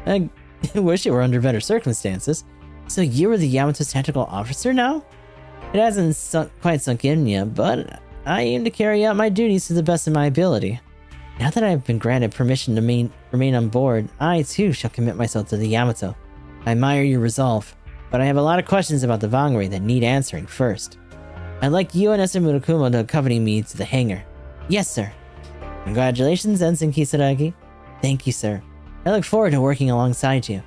I wish it were under better circumstances. So you are the Yamato's tactical officer now? It hasn't quite sunk in yet, but I aim to carry out my duties to the best of my ability. Now that I have been granted permission to remain on board, I too shall commit myself to the Yamato. I admire your resolve, but I have a lot of questions about the Vangre that need answering first. I'd like you and Esther Murakumo to accompany me to the hangar. Yes, sir. Congratulations, Ensign Kisaragi. Thank you, sir. I look forward to working alongside you.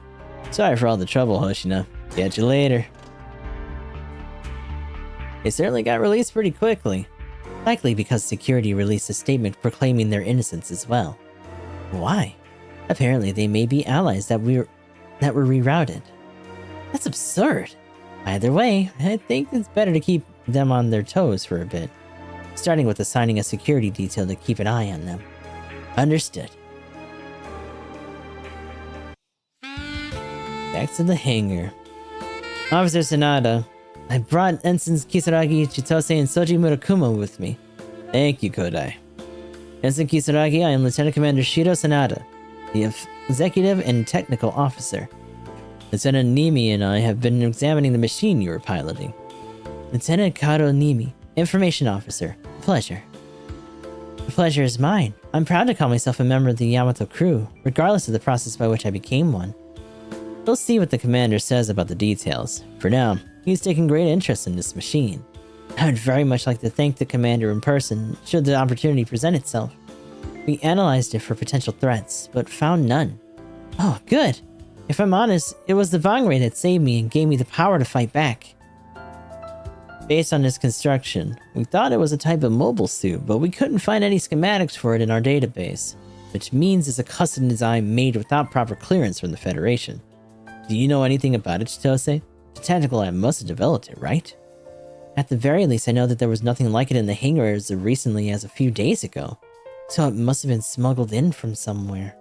Sorry for all the trouble, Hoshina. Catch you later. They certainly got released pretty quickly. Likely because security released a statement proclaiming their innocence as well. Why? Apparently they may be allies that were rerouted. That's absurd. Either way, I think it's better to keep them on their toes for a bit. Starting with assigning a security detail to keep an eye on them. Understood. Back to the hangar. Officer Sanada, I brought Ensigns Kisaragi, Chitose, and Soji Murakumo with me. Thank you, Kodai. Ensign Kisaragi, I am Lieutenant Commander Shiro Sanada, the Executive and Technical Officer. Lieutenant Nimi and I have been examining the machine you were piloting. Lieutenant Karo Nimi, Information Officer. Pleasure. The pleasure is mine. I'm proud to call myself a member of the Yamato crew, regardless of the process by which I became one. We'll see what the commander says about the details. For now, he's taking great interest in this machine. I would very much like to thank the commander in person, should the opportunity present itself. We analyzed it for potential threats, but found none. Oh, good. If I'm honest, it was the Vangre that saved me and gave me the power to fight back. Based on its construction, we thought it was a type of mobile suit, but we couldn't find any schematics for it in our database, which means it's a custom design made without proper clearance from the Federation. Do you know anything about it, Chitose? The tactical lab must have developed it, right? At the very least, I know that there was nothing like it in the hangar as recently as a few days ago. So it must have been smuggled in from somewhere.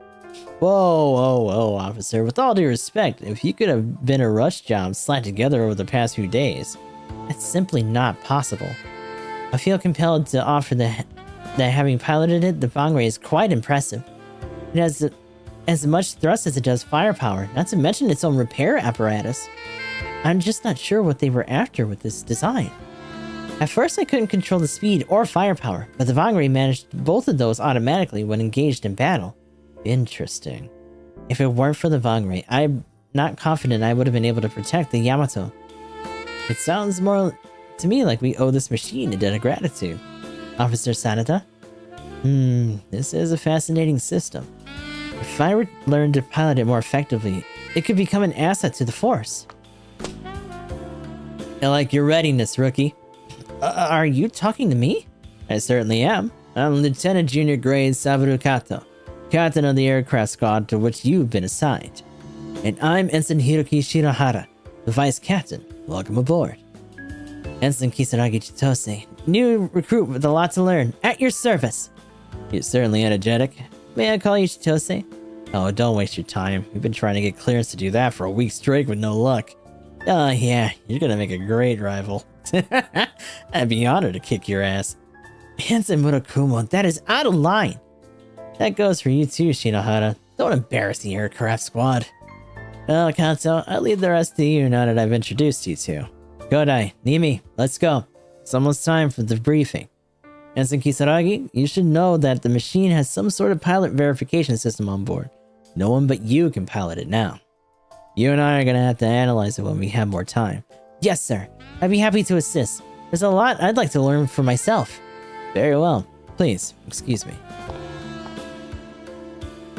Whoa, officer. With all due respect, if you could have been a rush job slapped together over the past few days, that's simply not possible. I feel compelled to offer that having piloted it, the Vangre is quite impressive. It has as much thrust as it does firepower, not to mention its own repair apparatus. I'm just not sure what they were after with this design. At first I couldn't control the speed or firepower, but the Vangre managed both of those automatically when engaged in battle. Interesting. If it weren't for the Vangre, I'm not confident I would have been able to protect the Yamato. It sounds more to me like we owe this machine a debt of gratitude. Officer Sanada? This is a fascinating system. If I learned to pilot it more effectively, it could become an asset to the Force. I like your readiness, rookie. Are you talking to me? I certainly am. I'm Lieutenant Junior Grade Saburo Kato, Captain of the aircraft squad to which you've been assigned. And I'm Ensign Hiroki Shinohara, the Vice Captain. Welcome aboard. Ensign Kisaragi Chitose, new recruit with a lot to learn, at your service. You're certainly energetic. May I call you Chitose? Oh, don't waste your time. We've been trying to get clearance to do that for a week straight with no luck. Oh yeah, you're gonna make a great rival. I'd be honored to kick your ass. Ensign Murakumo, that is out of line. That goes for you too, Shinohara. Don't embarrass the aircraft squad. Well, Kanto, I'll leave the rest to you now that I've introduced you two. Godai, Nimi, let's go. It's almost time for the briefing. Ensign Kisaragi, you should know that the machine has some sort of pilot verification system on board. No one but you can pilot it now. You and I are gonna have to analyze it when we have more time. Yes, sir. I'd be happy to assist. There's a lot I'd like to learn for myself. Very well. Please, excuse me.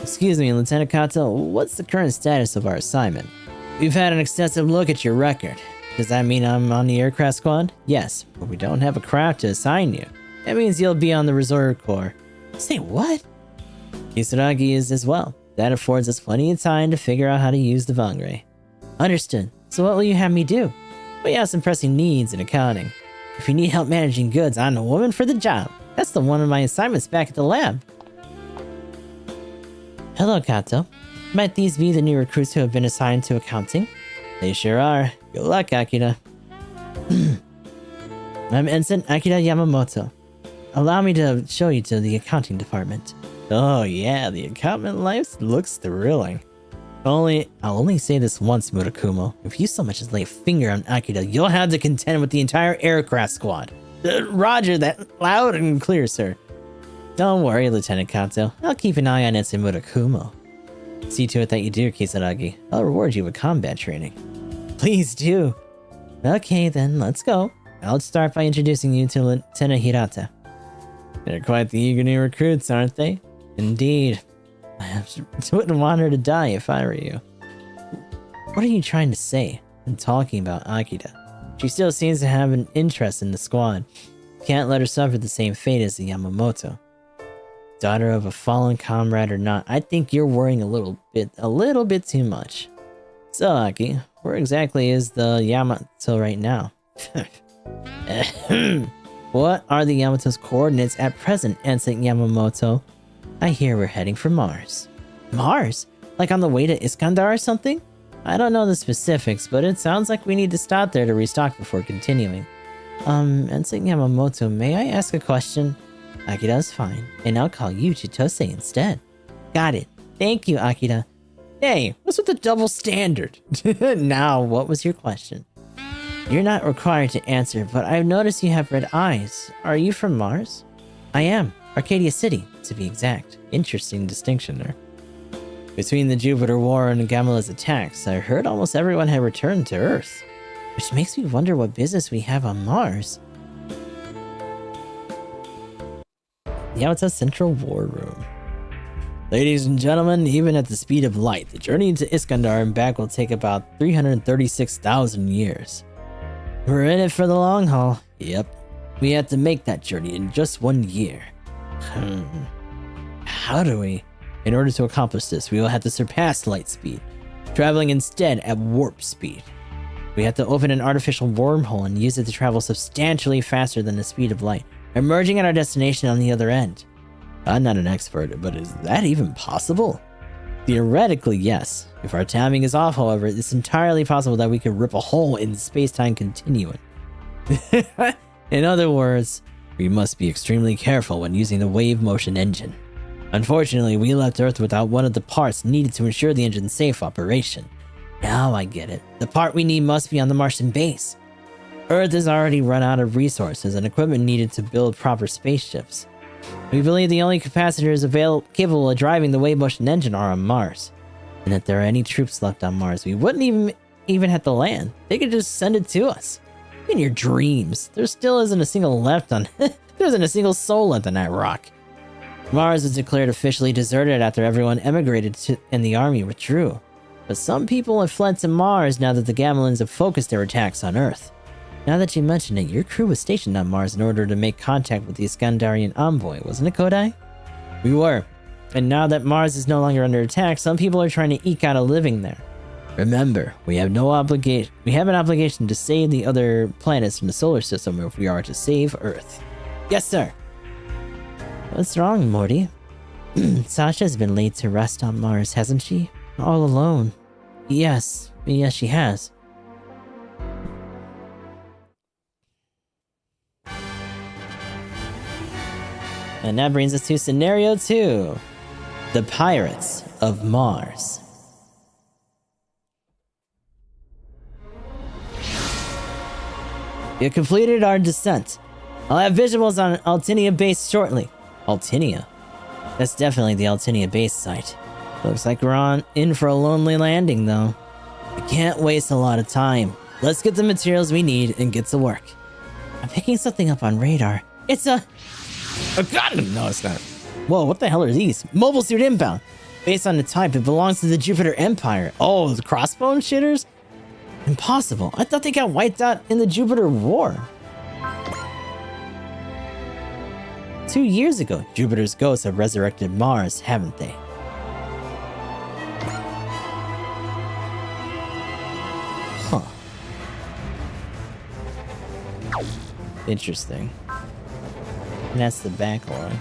Excuse me, Lieutenant Kato, what's the current status of our assignment? We've had an extensive look at your record. Does that mean I'm on the aircraft squad? Yes, but we don't have a craft to assign you. That means you'll be on the reserve corps. Say what? Kisaragi is as well. That affords us plenty of time to figure out how to use the Vangre. Understood. So what will you have me do? We have some pressing needs in accounting. If you need help managing goods, I'm the woman for the job. That's the one of my assignments back at the lab. Hello, Kato. Might these be the new recruits who have been assigned to accounting? They sure are. Good luck, Akira. I'm Ensign Akira Yamamoto. Allow me to show you to the accounting department. Oh yeah, the accountant life looks thrilling. I'll only say this once, Murakumo. If you so much as lay a finger on Akira, you'll have to contend with the entire aircraft squad. Roger that, loud and clear, sir. Don't worry, Lieutenant Kato. I'll keep an eye on Ensign Murakumo. See to it that you do, Kisaragi. I'll reward you with combat training. Please do. Okay then, let's go. I'll start by introducing you to Lieutenant Hirata. They're quite the eager new recruits, aren't they? Indeed. I wouldn't want her to die if I were you. What are you trying to say? I'm talking about Akira. She still seems to have an interest in the squad. Can't let her suffer the same fate as the Yamamoto. Daughter of a fallen comrade or not, I think you're worrying a little bit too much. So, Aki, where exactly is the Yamato right now? What are the Yamato's coordinates at present, Ensign Yamamoto? I hear we're heading for Mars. Mars? Like on the way to Iskandar or something? I don't know the specifics, but it sounds like we need to stop there to restock before continuing. Ensign Yamamoto, may I ask a question? Akira's fine, and I'll call you Chitose instead. Got it. Thank you, Akira. Hey, what's with the double standard? Now, what was your question? You're not required to answer, but I've noticed you have red eyes. Are you from Mars? I am. Arcadia City, to be exact. Interesting distinction there. Between the Jupiter War and Gamala's attacks, I heard almost everyone had returned to Earth. Which makes me wonder what business we have on Mars. Yamato's Central War Room. Ladies and gentlemen, even at the speed of light, the journey to Iskandar and back will take about 336,000 years. We're in it for the long haul. Yep. We had to make that journey in just 1 year. How do we? In order to accomplish this, we will have to surpass light speed, traveling instead at warp speed. We have to open an artificial wormhole and use it to travel substantially faster than the speed of light, emerging at our destination on the other end. I'm not an expert, but is that even possible? Theoretically, yes. If our timing is off, however, it's entirely possible that we could rip a hole in the space-time continuum. In other words, we must be extremely careful when using the wave motion engine. Unfortunately, we left Earth without one of the parts needed to ensure the engine's safe operation. Now I get it. The part we need must be on the Martian base. Earth has already run out of resources and equipment needed to build proper spaceships. We believe the only capacitors capable of driving the wave motion engine are on Mars. And if there are any troops left on Mars, we wouldn't even have to land. They could just send it to us. In your dreams, there still isn't a single left on there isn't a single soul left on that rock. Mars was declared officially deserted after everyone emigrated and the army withdrew. But some people have fled to Mars now that the Gamelans have focused their attacks on Earth. Now that you mention it, your crew was stationed on Mars in order to make contact with the Iskandarian envoy, wasn't it, Kodai? We were. And now that Mars is no longer under attack, some people are trying to eke out a living there. Remember, we have an obligation to save the other planets from the solar system if we are to save Earth. Yes, sir. What's wrong, Morty? Sasha's been laid to rest on Mars, hasn't she? All alone. Yes, she has. And that brings us to scenario 2. The Pirates of Mars. We have completed our descent. I'll have visuals on Altinia base shortly. Altinia? That's definitely the Altinia base site. Looks like we're in for a lonely landing, though. We can't waste a lot of time. Let's get the materials we need and get to work. I'm picking something up on radar. It's a gun! No, it's not. Whoa, what the hell are these? Mobile suit inbound. Based on the type, it belongs to the Jupiter Empire. Oh, the crossbone shitters? Impossible. I thought they got wiped out in the Jupiter War. 2 years ago, Jupiter's ghosts have resurrected Mars, haven't they? Huh. Interesting. And that's the backlog.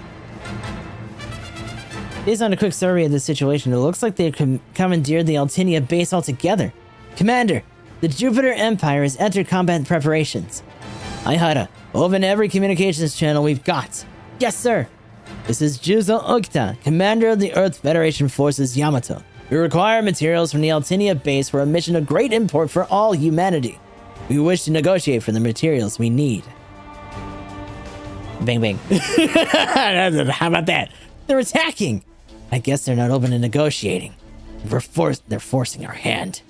Based on a quick survey of the situation, it looks like they've commandeered the Altinia base altogether. Commander, the Jupiter Empire has entered combat preparations. Aihara, open every communications channel we've got. Yes, sir. This is Juzo Okita, commander of the Earth Federation Forces Yamato. We require materials from the Altinia base for a mission of great import for all humanity. We wish to negotiate for the materials we need. Bang, bang. How about that? They're attacking. I guess they're not open to negotiating. They're forcing our hand.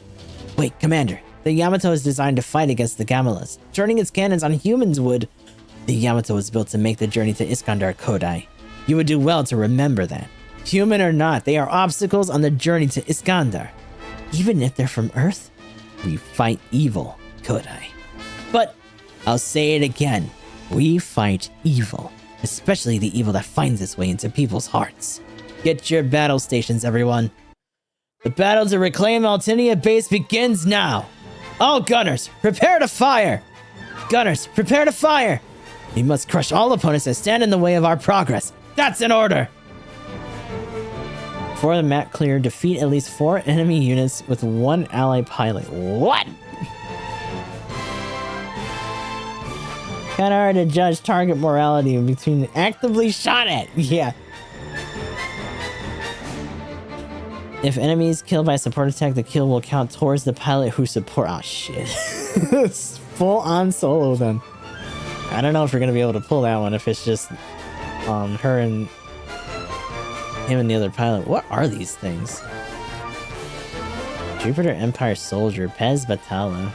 Wait, Commander. The Yamato is designed to fight against the Gamalas. Turning its cannons on humans would... The Yamato was built to make the journey to Iskandar Kodai. You would do well to remember that. Human or not, they are obstacles on the journey to Iskandar. Even if they're from Earth, we fight evil, Kodai. But, I'll say it again. We fight evil. Especially the evil that finds its way into people's hearts. Get your battle stations, everyone. The battle to reclaim Altinia base begins now. All gunners, prepare to fire! Gunners, prepare to fire! We must crush all opponents that stand in the way of our progress. That's an order! Before the map clear, defeat at least 4 enemy units with 1 ally pilot. What? Kinda hard to judge target morality between actively shot at. Yeah. If enemies killed by a support attack, the kill will count towards the pilot who support. Oh shit. It's full on solo then. I don't know if we're gonna be able to pull that one if it's just her and him and the other pilot. What are these things? Jupiter Empire Soldier, Pez Batala.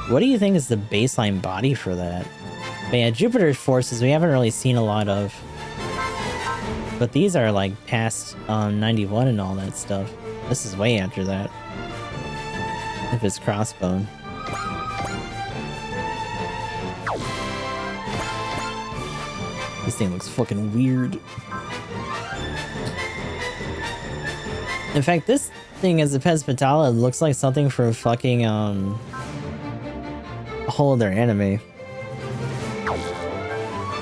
What do you think is the baseline body for that? But yeah, Jupiter's forces we haven't really seen a lot of. But these are like past 91 and all that stuff. This is way after that. If it's crossbone. This thing looks fucking weird. In fact, this thing as a Pez Patala looks like something from fucking a whole other anime.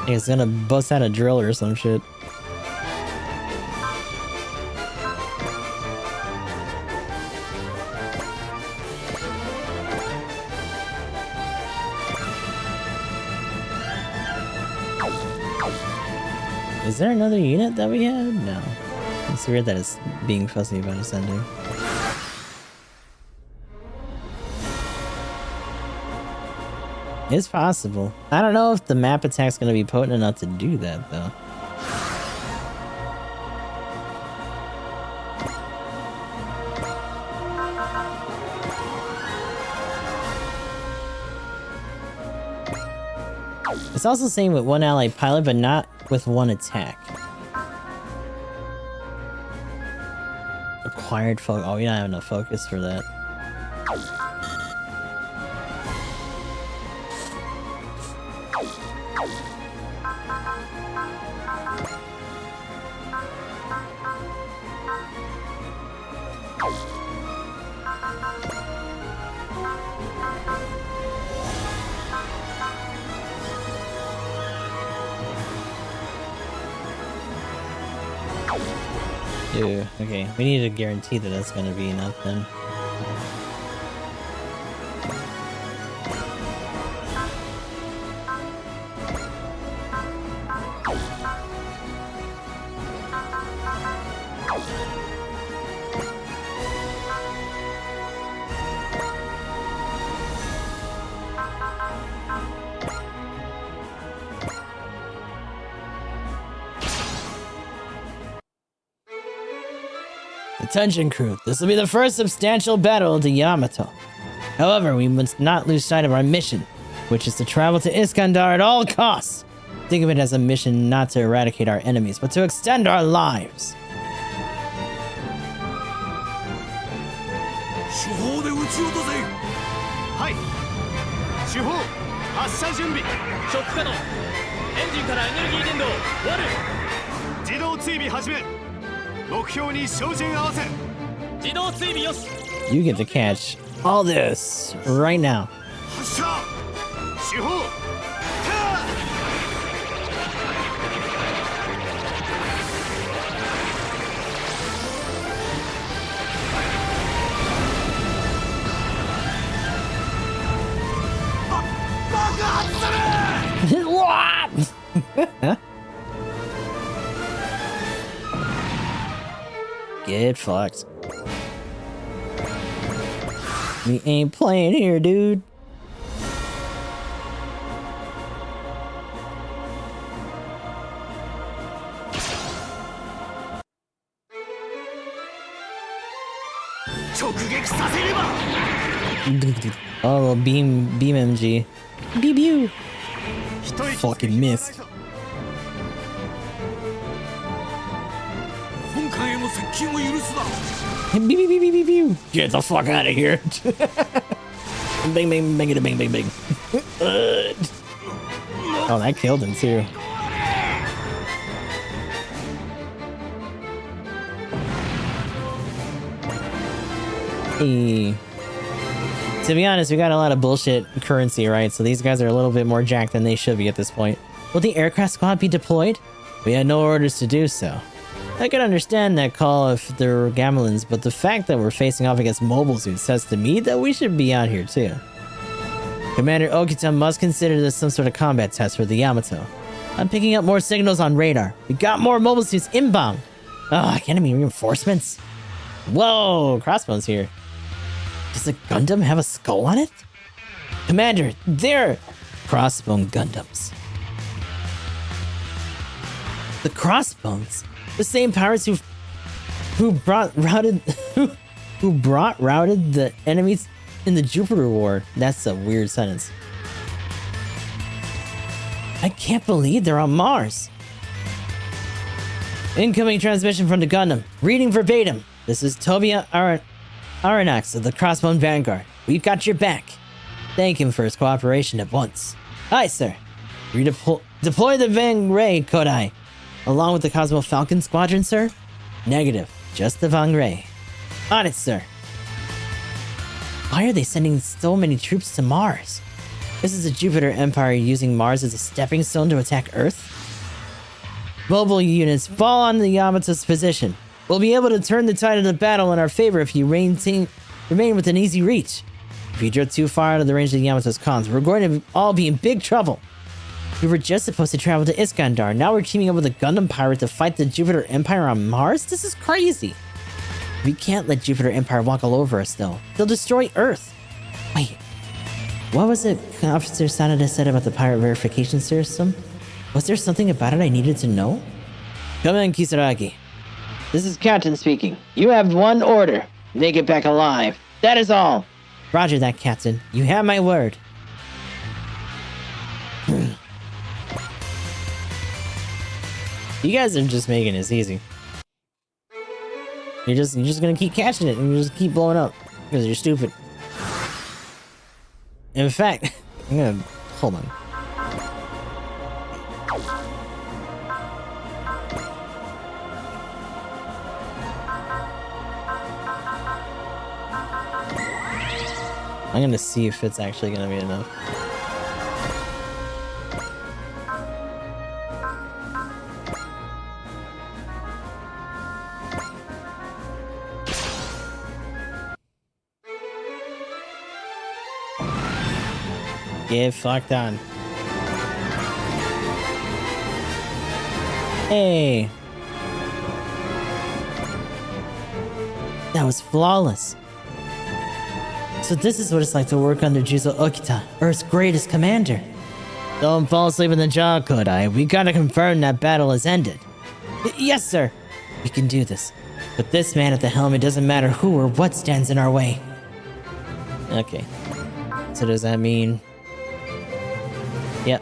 It's gonna bust out a drill or some shit. Is there another unit that we had? No. It's weird that it's being fussy about ascending. It's possible. I don't know if the map attack's gonna be potent enough to do that, though. It's also saying with 1 ally pilot, but not with 1 attack. Acquired focus. Oh, we don't have enough focus for that. Ew, okay, we need to guarantee that that's gonna be enough then. Attention crew, this will be the first substantial battle of the Yamato. However, we must not lose sight of our mission, which is to travel to Iskandar at all costs. Think of it as a mission not to eradicate our enemies, but to extend our lives. 手法で撃ち落とせ。はい主砲発射準備ショック可能。エンジンからエネルギー伝導終わる。自動追尾始め目標に照準合わせ自動追尾よし。 You get to catch all this right now. 発射。主砲What? Get fucked. We ain't playing here, dude. Oh, beam MG. Beep you. Fucking missed. 本艦への接近を許すな。 Beep, beep, beep, beep, beep, beep. Get the fuck out of here. Bang, bang, bang, bang, bang, bang. Oh, that killed him too. Hey. To be honest, we got a lot of bullshit currency, right? So these guys are a little bit more jacked than they should be at this point. Will the aircraft squad be deployed? We had no orders to do so. I can understand that call if they're Gamelins, but the fact that we're facing off against mobile suits says to me that we should be out here too. Commander Okita must consider this some sort of combat test for the Yamato. I'm picking up more signals on radar. We got more mobile suits inbound. Ugh, enemy reinforcements. Whoa, Crossbones here. Does the Gundam have a skull on it? Commander, they're Crossbone Gundams. The Crossbones? The same pirates who brought routed the enemies in the Jupiter War. That's a weird sentence. I can't believe they're on Mars. Incoming transmission from the Gundam. Reading verbatim. This is Tobia Aranax of the Crossbone Vanguard. We've got your back. Thank him for his cooperation at once. Aye, sir. Deploy the Van Ray, Kodai. Along with the Cosmo Falcon Squadron, sir? Negative. Just the Van Ray. On it, sir. Why are they sending so many troops to Mars? This is the Jupiter Empire using Mars as a stepping stone to attack Earth? Mobile units, fall on the Yamato's position. We'll be able to turn the tide of the battle in our favor if you remain within easy reach. If you drift too far out of the range of the Yamato's cons, we're going to all be in big trouble. We were just supposed to travel to Iskandar. Now we're teaming up with a Gundam pirate to fight the Jupiter Empire on Mars? This is crazy. We can't let Jupiter Empire walk all over us, though. They'll destroy Earth. Wait. What was it Officer Sanada said about the pirate verification system? Was there something about it I needed to know? Come in, Kisaragi. This is Captain speaking. You have one order. Make it back alive. That is all. Roger that, Captain. You have my word. You guys are just making this easy. You're just gonna keep catching it and you just keep blowing up because you're stupid. In fact, I'm gonna hold on. I'm gonna see if it's actually gonna be enough. Get fucked on. Hey. That was flawless. So this is what it's like to work under Juzo Okita, Earth's greatest commander. Don't fall asleep in the jaw, Kodai. We gotta confirm that battle has ended. Yes, sir. We can do this. With this man at the helm, it doesn't matter who or what stands in our way. Okay. So does that mean... Yep.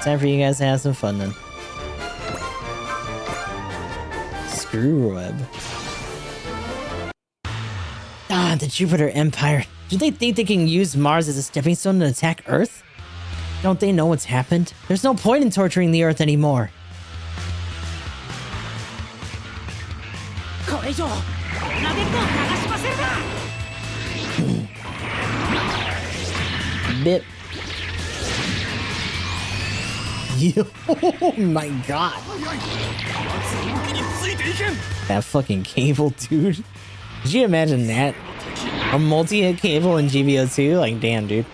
Time for you guys to have some fun then. Screw web. Ah, the Jupiter Empire. Do they think they can use Mars as a stepping stone to attack Earth? Don't they know what's happened? There's no point in torturing the Earth anymore. Bip. Oh my god. That fucking cable, dude. Did you imagine that? A multi-hit cable in GBO2? Like, damn, dude.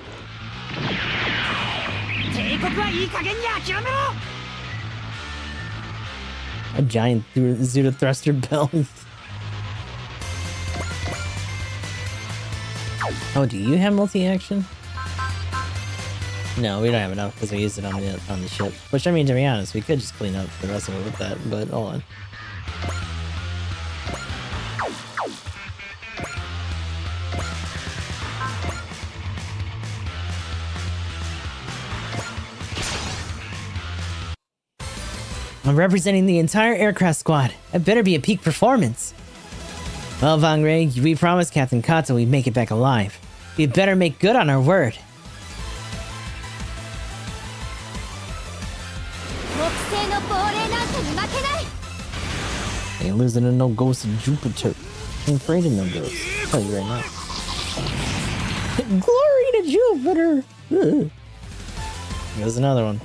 A giant Zuda thruster belt. Oh, do you have multi-action? No, we don't have enough because we used it on the ship. Which, I mean, to be honest, we could just clean up the rest of it with that, but hold on. I'm representing the entire aircraft squad. It better be a peak performance. Well, Vangre, we promised Captain Kato we'd make it back alive. We better make good on our word. Ain't losing to no ghost of Jupiter. I'm afraid of no ghosts. I'll tell you right now. Glory to Jupiter! There's another one.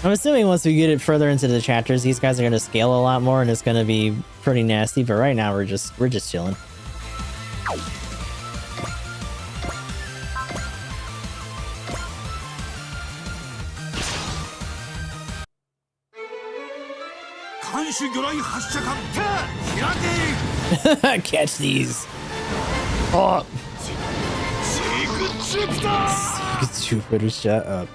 I'm assuming once we get it further into the chapters, these guys are gonna scale a lot more and it's gonna be pretty nasty, but right now we're just chilling. Catch these. Oh. Jupiter, shut up.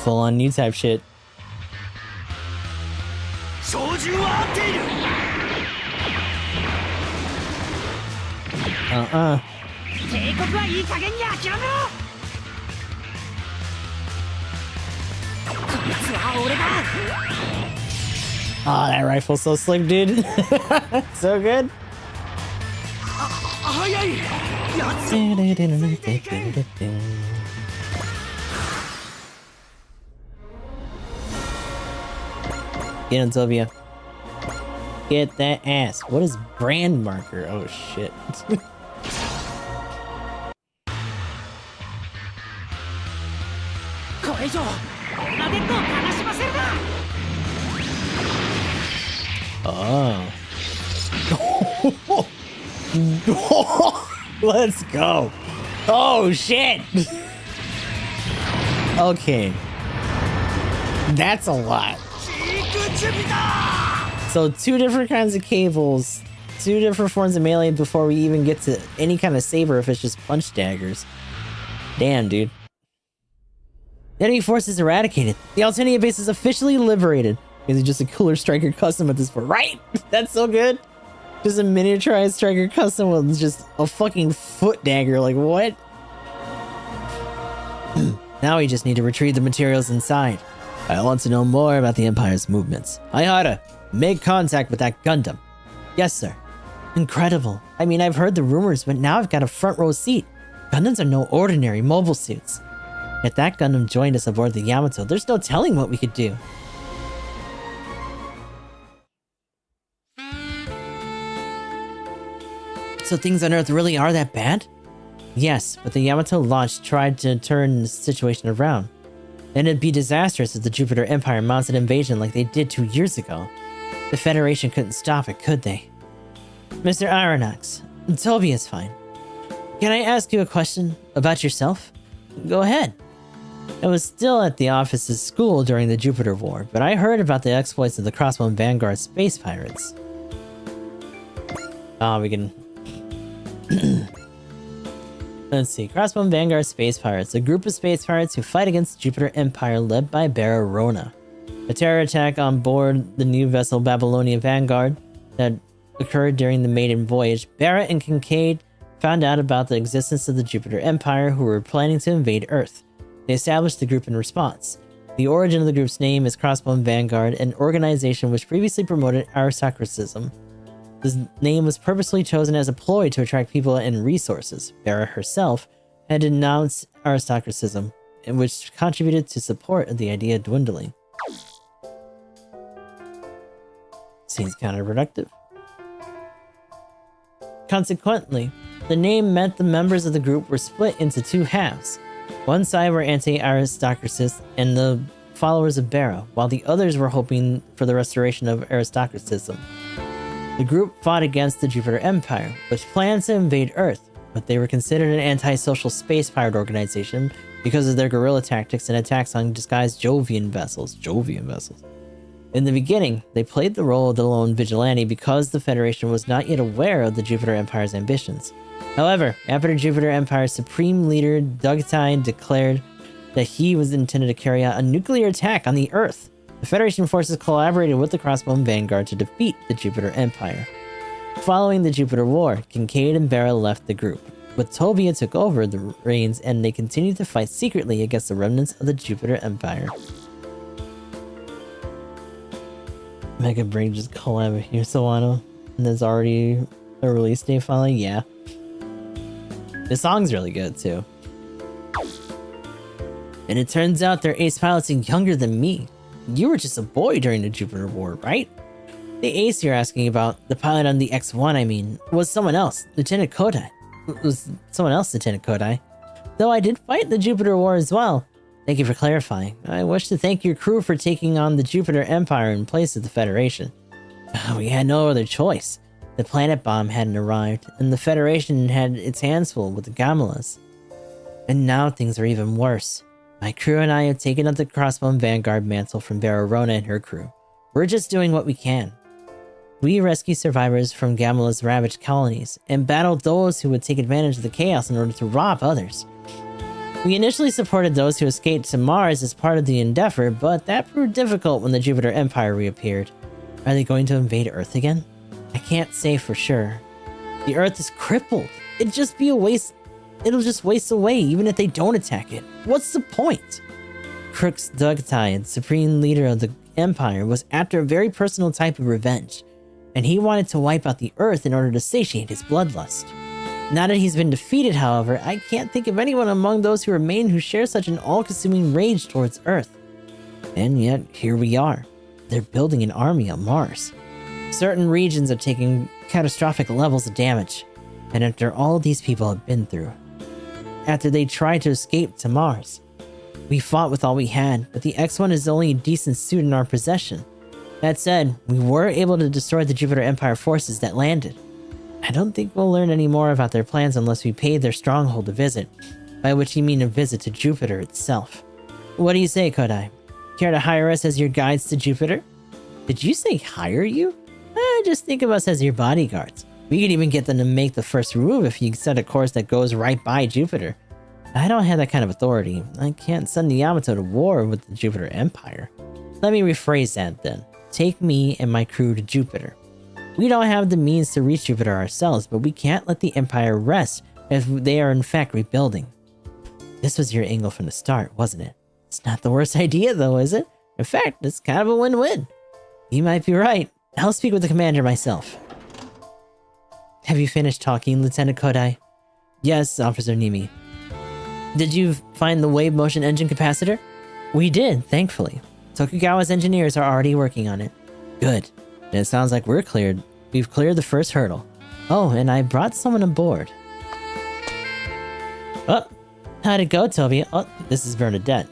Full on new type shit. Oh, that rifle's so slick, dude. So good. Get him, Sylvia. Get that ass. What is brand marker? Oh shit. Oh. Let's go. Oh shit. Okay. That's a lot. So 2 different kinds of cables, 2 different forms of melee before we even get to any kind of saber if it's just punch daggers. Damn, dude. Enemy forces eradicated. The Altinia base is officially liberated. Is it just a cooler striker custom at this point? Right? That's so good. Just a miniaturized striker custom with just a fucking foot dagger. Like, what? Now we just need to retrieve the materials inside. I want to know more about the Empire's movements. Hayata, make contact with that Gundam. Yes, sir. Incredible. I mean, I've heard the rumors, but now I've got a front row seat. Gundams are no ordinary mobile suits. If that Gundam joined us aboard the Yamato, there's no telling what we could do. So things on Earth really are that bad? Yes, but the Yamato launch tried to turn the situation around. And it'd be disastrous if the Jupiter Empire mounts an invasion like they did 2 years ago. The Federation couldn't stop it, could they? Mr. Aronnax, Toby is fine. Can I ask you a question about yourself? Go ahead. I was still at the office's school during the Jupiter War, but I heard about the exploits of the Crossbone Vanguard space pirates. We can... Let's see. Crossbone Vanguard Space Pirates, a group of space pirates who fight against the Jupiter Empire led by Barra Rona. A terror attack on board the new vessel Babylonian Vanguard that occurred during the maiden voyage. Barra and Kincaid found out about the existence of the Jupiter Empire, who were planning to invade Earth. They established the group in response. The origin of the group's name is Crossbone Vanguard, an organization which previously promoted aristocratism. This name was purposely chosen as a ploy to attract people and resources. Barra herself had denounced aristocratism, which contributed to support of the idea dwindling. Seems counterproductive. Consequently, the name meant the members of the group were split into two halves. One side were anti-aristocracists and the followers of Barra, while the others were hoping for the restoration of aristocratism. The group fought against the Jupiter Empire, which planned to invade Earth, but they were considered an anti-social space pirate organization because of their guerrilla tactics and attacks on disguised Jovian vessels. In the beginning, they played the role of the lone vigilante because the Federation was not yet aware of the Jupiter Empire's ambitions. However, after the Jupiter Empire's supreme leader Dugtine declared that he was intended to carry out a nuclear attack on the Earth, the Federation forces collaborated with the Crossbone Vanguard to defeat the Jupiter Empire. Following the Jupiter War, Kincaid and Barra left the group, but Tobia took over the reins and they continued to fight secretly against the remnants of the Jupiter Empire. Mega Brain just collab here, Sawano. And there's already a release date following? Yeah. The song's really good too. And it turns out their ace pilots are younger than me. You were just a boy during the Jupiter War, right? The ace you're asking about, the pilot on the X1 I mean, was someone else, Lieutenant Kodai. Though I did fight the Jupiter War as well. Thank you for clarifying. I wish to thank your crew for taking on the Jupiter Empire in place of the Federation. We had no other choice. The planet bomb hadn't arrived, and the Federation had its hands full with the Gamelas. And now things are even worse. My crew and I have taken up the Crossbone Vanguard mantle from Barra Rona and her crew. We're just doing what we can. We rescue survivors from Gamela's ravaged colonies, and battle those who would take advantage of the chaos in order to rob others. We initially supported those who escaped to Mars as part of the endeavor, but that proved difficult when the Jupiter Empire reappeared. Are they going to invade Earth again? I can't say for sure. The Earth is crippled. It'll just waste away even if they don't attack it. What's the point? Crooks Dugtide, supreme leader of the Empire, was after a very personal type of revenge, and he wanted to wipe out the Earth in order to satiate his bloodlust. Now that he's been defeated, however, I can't think of anyone among those who remain who share such an all-consuming rage towards Earth. And yet, here we are. They're building an army on Mars. Certain regions are taking catastrophic levels of damage, and after all these people have been through, after they tried to escape to Mars, we fought with all we had, but the X1 is the only decent suit in our possession. That said, we were able to destroy the Jupiter Empire forces that landed. I don't think we'll learn any more about their plans unless we pay their stronghold a visit, by which you mean a visit to Jupiter itself. What do you say, Kodai? Care to hire us as your guides to Jupiter? Did you say hire you? Just think of us as your bodyguards. We could even get them to make the first move if you set a course that goes right by Jupiter. I don't have that kind of authority. I can't send the Yamato to war with the Jupiter Empire. Let me rephrase that then. Take me and my crew to Jupiter. We don't have the means to reach Jupiter ourselves, but we can't let the Empire rest if they are in fact rebuilding. This was your angle from the start, wasn't it? It's not the worst idea though, is it? In fact, it's kind of a win-win. You might be right. I'll speak with the commander myself. Have you finished talking, Lieutenant Kodai? Yes, Officer Nimi. Did you find the wave motion engine capacitor? We did, thankfully. Tokugawa's engineers are already working on it. Good. And it sounds like we've cleared the first hurdle. Oh, and I brought someone aboard. Oh, how'd it go, Toby? Oh, this is Bernadette.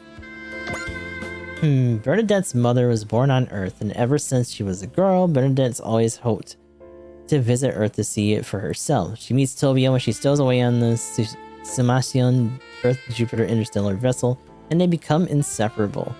Bernadette's mother was born on Earth, and ever since she was a girl, Bernadette's always hoped to visit Earth to see it for herself. She meets Tobia when she stows away on the Sumacion Earth-Jupiter interstellar vessel, and they become inseparable.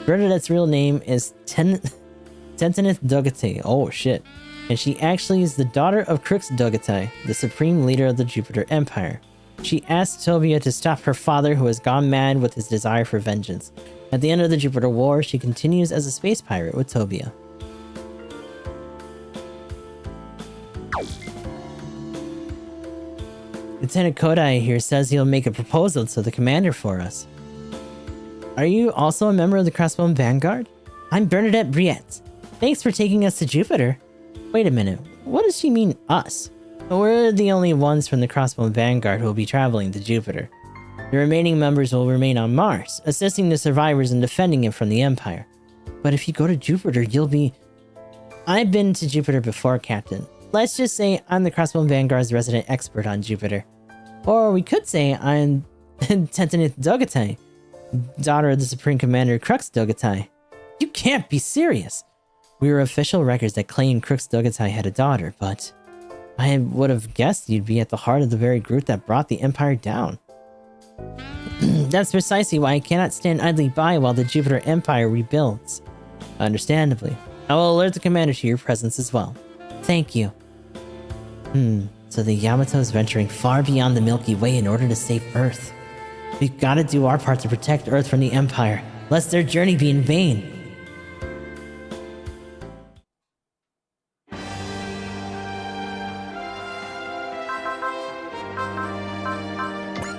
Bernadette's real name is Tentineth Dogate. Oh shit. And she actually is the daughter of Crux Dogate, the supreme leader of the Jupiter Empire. She asked Tobia to stop her father, who has gone mad with his desire for vengeance. At the end of the Jupiter War, she continues as a space pirate with Tobia. Lieutenant Kodai here says he'll make a proposal to the commander for us. Are you also a member of the Crossbone Vanguard? I'm Bernadette Briette. Thanks for taking us to Jupiter. Wait a minute, what does she mean, us? We're the only ones from the Crossbone Vanguard who will be traveling to Jupiter. The remaining members will remain on Mars, assisting the survivors and defending it from the Empire. But if you go to Jupiter, you'll be... I've been to Jupiter before, Captain. Let's just say I'm the Crossbone Vanguard's resident expert on Jupiter. Or we could say I'm Tentineth Dogate, daughter of the Supreme Commander Crux Dogate. You can't be serious! We were official records that claimed Crux Dogate had a daughter, but... I would have guessed you'd be at the heart of the very group that brought the Empire down. That's precisely why I cannot stand idly by while the Jupiter Empire rebuilds. Understandably. I will alert the commander to your presence as well. Thank you. So the Yamato is venturing far beyond the Milky Way in order to save Earth. We've got to do our part to protect Earth from the Empire, lest their journey be in vain.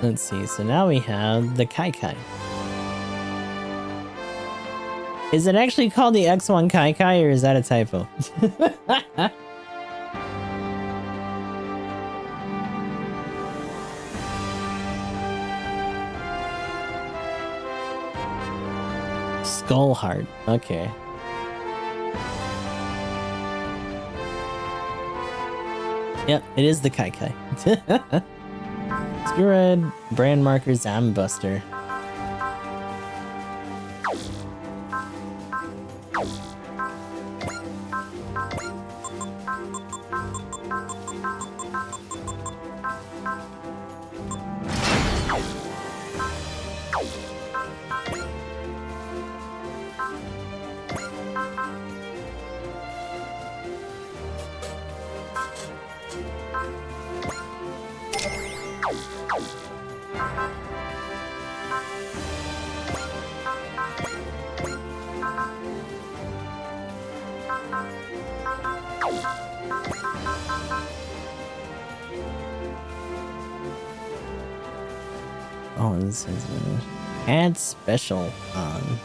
Let's see, so now we have the Kaikai. Is it actually called the X1 Kaikai, or is that a typo? Skullheart, okay. Yep, it is the Kaikai. Spearhead, Brand Marker, Zambuster. Oh, this is add special on.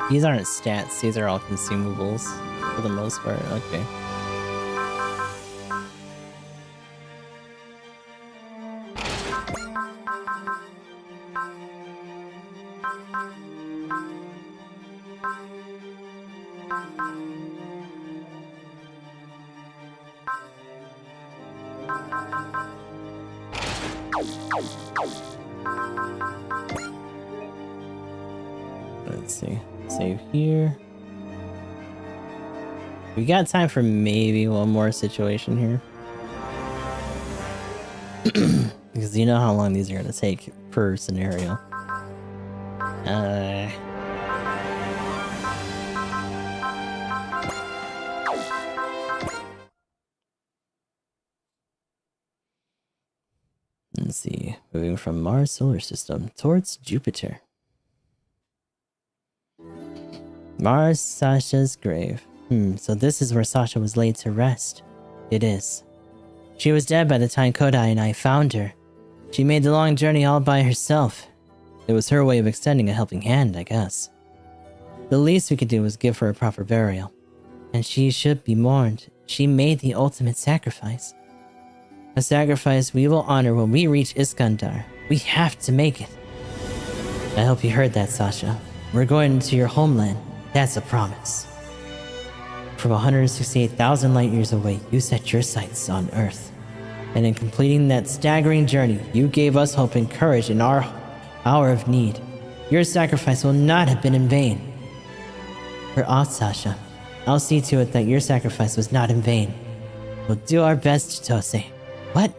These aren't stats, these are all consumables for the most part. Okay. Let's see. Save here. We got time for maybe one more situation here. Because you know how long these are going to take per scenario. see. Moving from Mars solar system towards Jupiter. Mars, Sasha's grave. So this is where Sasha was laid to rest. It is. She was dead by the time Kodai and I found her. She made the long journey all by herself. It was her way of extending a helping hand, I guess. The least we could do was give her a proper burial. And she should be mourned. She made the ultimate sacrifice. A sacrifice we will honor when we reach Iskandar. We have to make it. I hope you heard that, Sasha. We're going to your homeland. That's a promise. From 168,000 light years away, you set your sights on Earth. And in completing that staggering journey, you gave us hope and courage in our hour of need. Your sacrifice will not have been in vain. We're off, Sasha. I'll see to it that your sacrifice was not in vain. We'll do our best, Chitose. What?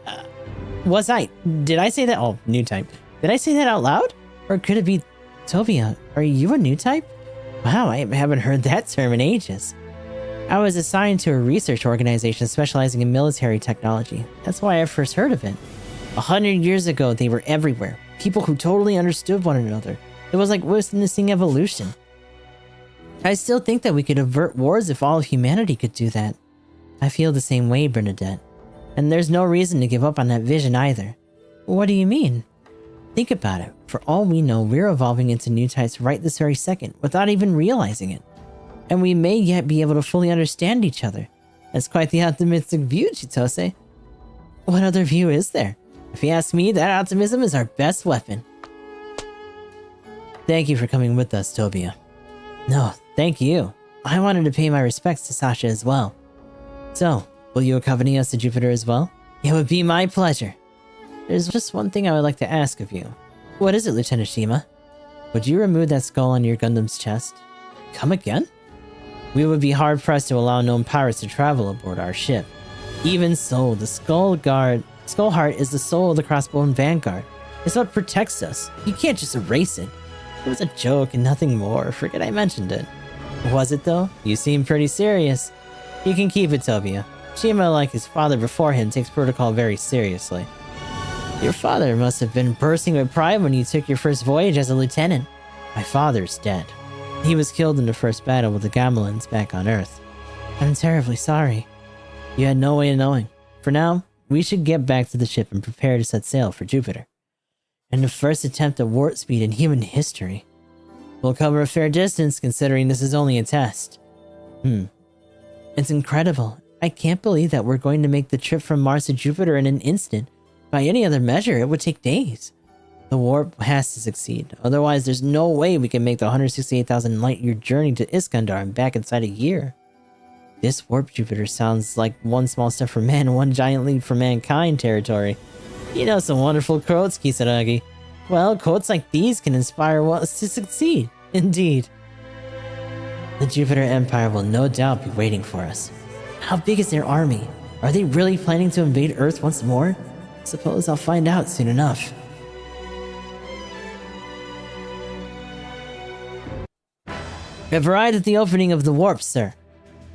Was I? Did I say that? Oh, new type. Did I say that out loud? Or could it be Tobia? Are you a new type? Wow, I haven't heard that term in ages. I was assigned to a research organization specializing in military technology. That's why I first heard of it. 100 years ago, they were everywhere. People who totally understood one another. It was like witnessing evolution. I still think that we could avert wars if all of humanity could do that. I feel the same way, Bernadette. And there's no reason to give up on that vision either. What do you mean? Think about it. For all we know, we're evolving into new types right this very second, without even realizing it. And we may yet be able to fully understand each other. That's quite the optimistic view, Chitose. What other view is there? If you ask me, that optimism is our best weapon. Thank you for coming with us, Tobia. No, thank you. I wanted to pay my respects to Sasha as well. So, will you accompany us to Jupiter as well? It would be my pleasure. There's just one thing I would like to ask of you. What is it, Lieutenant Shima? Would you remove that skull on your Gundam's chest? Come again? We would be hard-pressed to allow known pirates to travel aboard our ship. Even so, the Skull Heart is the soul of the Crossbone Vanguard. It's what protects us. You can't just erase it. It was a joke and nothing more. Forget I mentioned it. Was it though? You seem pretty serious. You can keep it, Tobia. Shima, like his father before him, takes protocol very seriously. Your father must have been bursting with pride when you took your first voyage as a lieutenant. My father's dead. He was killed in the first battle with the Gamelins back on Earth. I'm terribly sorry. You had no way of knowing. For now, we should get back to the ship and prepare to set sail for Jupiter. And the first attempt at warp speed in human history. We'll cover a fair distance considering this is only a test. It's incredible. I can't believe that we're going to make the trip from Mars to Jupiter in an instant. By any other measure, it would take days. The warp has to succeed. Otherwise, there's no way we can make the 168,000 light-year journey to Iskandar and back inside a year. This warp Jupiter sounds like one small step for man, one giant leap for mankind territory. You know some wonderful quotes, Kisaragi. Well, quotes like these can inspire us to succeed. Indeed. The Jupiter Empire will no doubt be waiting for us. How big is their army? Are they really planning to invade Earth once more? Suppose I'll find out soon enough. I've arrived at the opening of the warp, sir.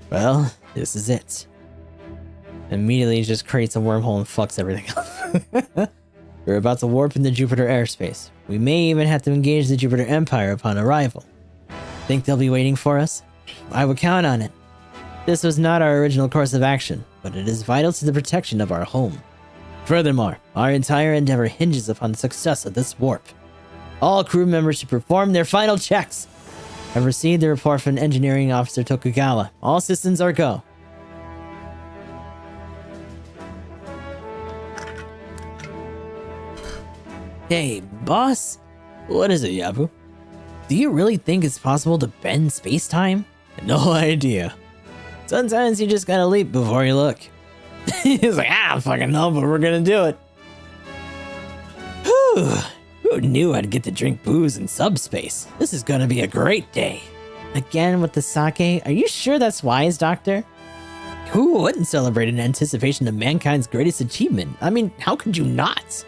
Well, this is it. Immediately just creates a wormhole and fucks everything up. We're about to warp into Jupiter airspace. We may even have to engage the Jupiter Empire upon arrival. Think they'll be waiting for us? I would count on it. This was not our original course of action, but it is vital to the protection of our home. Furthermore, our entire endeavor hinges upon the success of this warp. All crew members should perform their final checks. I've received the report from Engineering Officer Tokugawa. All systems are go. Hey, boss? What is it, Yabu? Do you really think it's possible to bend space-time? No idea. Sometimes you just gotta leap before you look. He's like, I don't fucking know, but we're gonna do it. Whew. Who knew I'd get to drink booze in subspace? This is gonna be a great day. Again with the sake? Are you sure that's wise, Doctor? Who wouldn't celebrate in anticipation of mankind's greatest achievement? I mean, how could you not?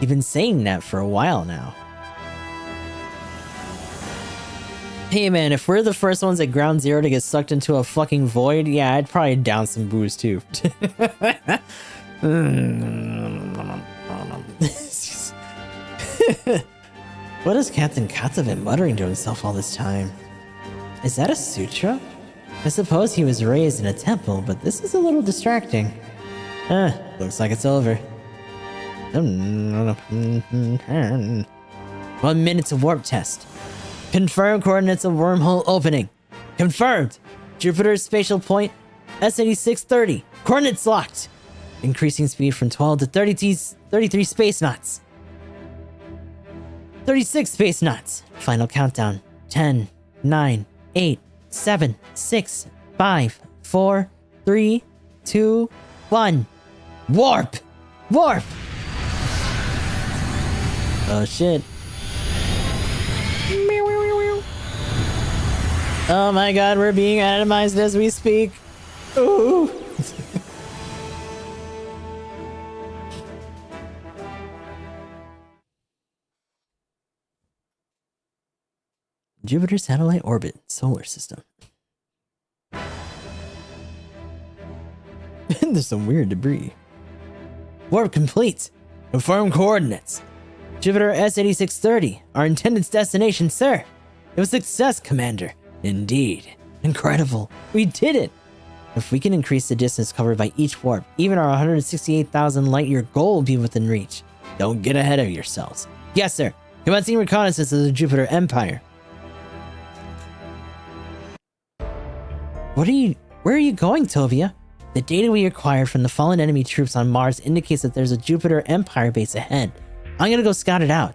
You've been saying that for a while now. Hey man, if we're the first ones at ground zero to get sucked into a fucking void, yeah, I'd probably down some booze too. What has Captain Kata been muttering to himself all this time? Is that a sutra? I suppose he was raised in a temple, but this is a little distracting. Looks like it's over. 1 minute to warp test. Confirm coordinates of wormhole opening. Confirmed. Jupiter's spatial point, S8630. Coordinates locked. Increasing speed from 12 to 33 space knots. 36 space knots. Final countdown. 10, 9, 8, 7, 6, 5, 4, 3, 2, 1. Warp! Warp! Oh shit. Oh my god, we're being atomized as we speak. Ooh. Jupiter satellite orbit, solar system. There's some weird debris. Warp complete. Confirm coordinates. Jupiter S8630, our intended destination, sir. It was a success, Commander. Indeed. Incredible. We did it. If we can increase the distance covered by each warp, even our 168,000 light-year goal will be within reach. Don't get ahead of yourselves. Yes, sir. Commencing reconnaissance of the Jupiter Empire. Where are you going, Tovia? The data we acquired from the fallen enemy troops on Mars indicates that there's a Jupiter Empire base ahead. I'm gonna go scout it out.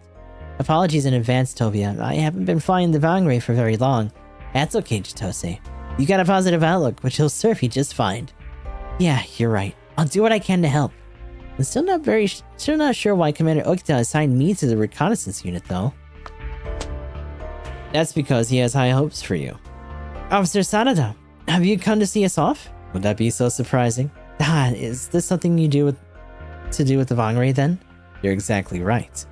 Apologies in advance, Tovia. I haven't been flying the Vangre for very long. That's okay, Chitose. You got a positive outlook, which will serve you just fine. Yeah, you're right. I'll do what I can to help. I'm still not sure why Commander Okita assigned me to the reconnaissance unit, though. That's because he has high hopes for you. Officer Sanada, have you come to see us off? Would that be so surprising? Is this something you do with the Vangre then? You're exactly right.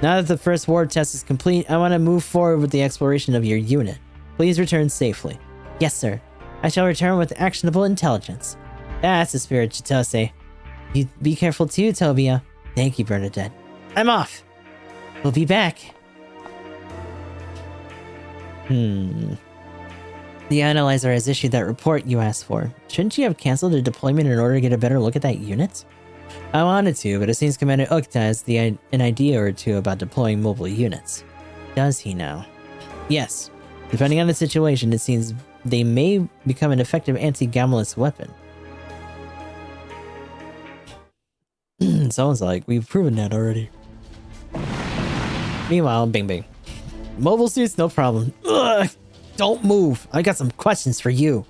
Now that the first warp test is complete, I want to move forward with the exploration of your unit. Please return safely. Yes, sir. I shall return with actionable intelligence. That's the spirit, Chitose. You be careful too, Tobia. Thank you, Bernadette. I'm off. We'll be back. The analyzer has issued that report you asked for. Shouldn't you have canceled the deployment in order to get a better look at that unit? I wanted to, but it seems Commander Okita has an idea or two about deploying mobile units. Does he now? Yes. Depending on the situation, it seems they may become an effective anti-Gamalus weapon. Sounds like we've proven that already. Meanwhile, Bing Bing. Mobile suits, no problem. Ugh! Don't move. I got some questions for you.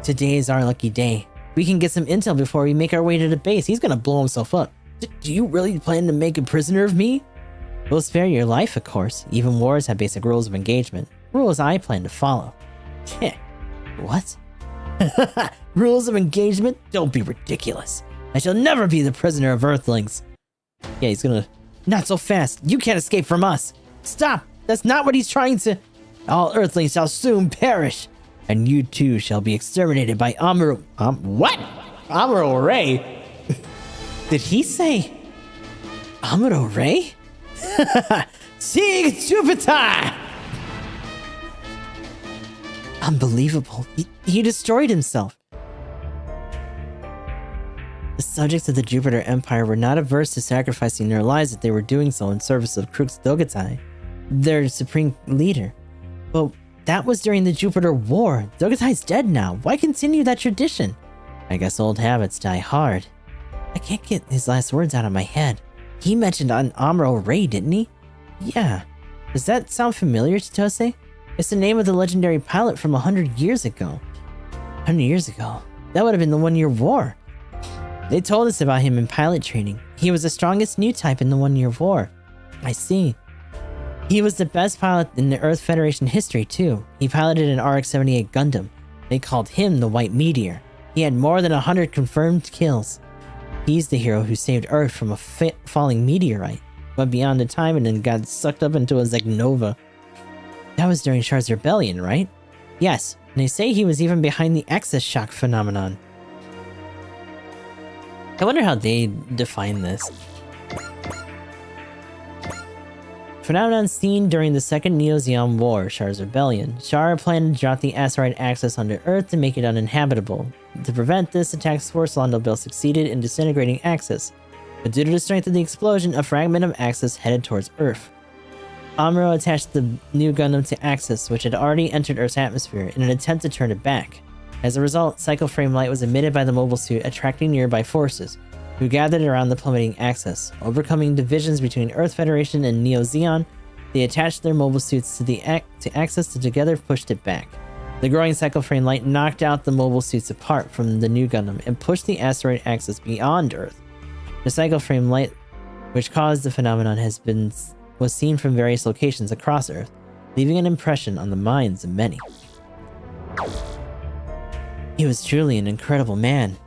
Today is our lucky day. We can get some intel before we make our way to the base. He's gonna blow himself up. Do you really plan to make a prisoner of me? We'll spare your life, of course. Even wars have basic rules of engagement. Rules I plan to follow. What? Rules of engagement? Don't be ridiculous. I shall never be the prisoner of Earthlings. Yeah, he's gonna... Not so fast. You can't escape from us. Stop. That's not what he's trying to... All Earthlings shall soon perish. And you too shall be exterminated by Amuro... what? Amuro Ray? Did he say... Amuro Ray? Sig Jupiter! Unbelievable. He destroyed himself. The subjects of the Jupiter Empire were not averse to sacrificing their lives if they were doing so in service of Crux Dogatai, their supreme leader. But that was during the Jupiter War. Dogatai's dead now. Why continue that tradition? I guess old habits die hard. I can't get his last words out of my head. He mentioned an Amuro Ray, didn't he? Yeah. Does that sound familiar, Chitose? It's the name of the legendary pilot from 100 years ago. 100 years ago? That would have been the 1-year war. They told us about him in pilot training. He was the strongest new type in the 1-year war. I see. He was the best pilot in the Earth Federation history, too. He piloted an RX-78 Gundam. They called him the White Meteor. He had more than 100 confirmed kills. He's the hero who saved Earth from a falling meteorite, went beyond the time and then got sucked up into a Zegnova. That was during Shard's rebellion, right? Yes, and they say he was even behind the Axis shock phenomenon. I wonder how they define this. Phenomenon seen during the Second Neo-Zeon War, Char's rebellion. Char planned to drop the asteroid Axis onto Earth to make it uninhabitable. To prevent this, attack's force Bill succeeded in disintegrating Axis, but due to the strength of the explosion, a fragment of Axis headed towards Earth. Amuro attached the new Gundam to Axis, which had already entered Earth's atmosphere, in an attempt to turn it back. As a result, cycle frame light was emitted by the mobile suit, attracting nearby forces, who gathered around the plummeting Axis. Overcoming divisions between Earth Federation and Neo-Zeon, they attached their mobile suits to Axis to together pushed it back. The growing cycle frame light knocked out the mobile suits apart from the new Gundam and pushed the asteroid Axis beyond Earth. The cycle frame light, which caused the phenomenon, was seen from various locations across Earth, leaving an impression on the minds of many. He was truly an incredible man.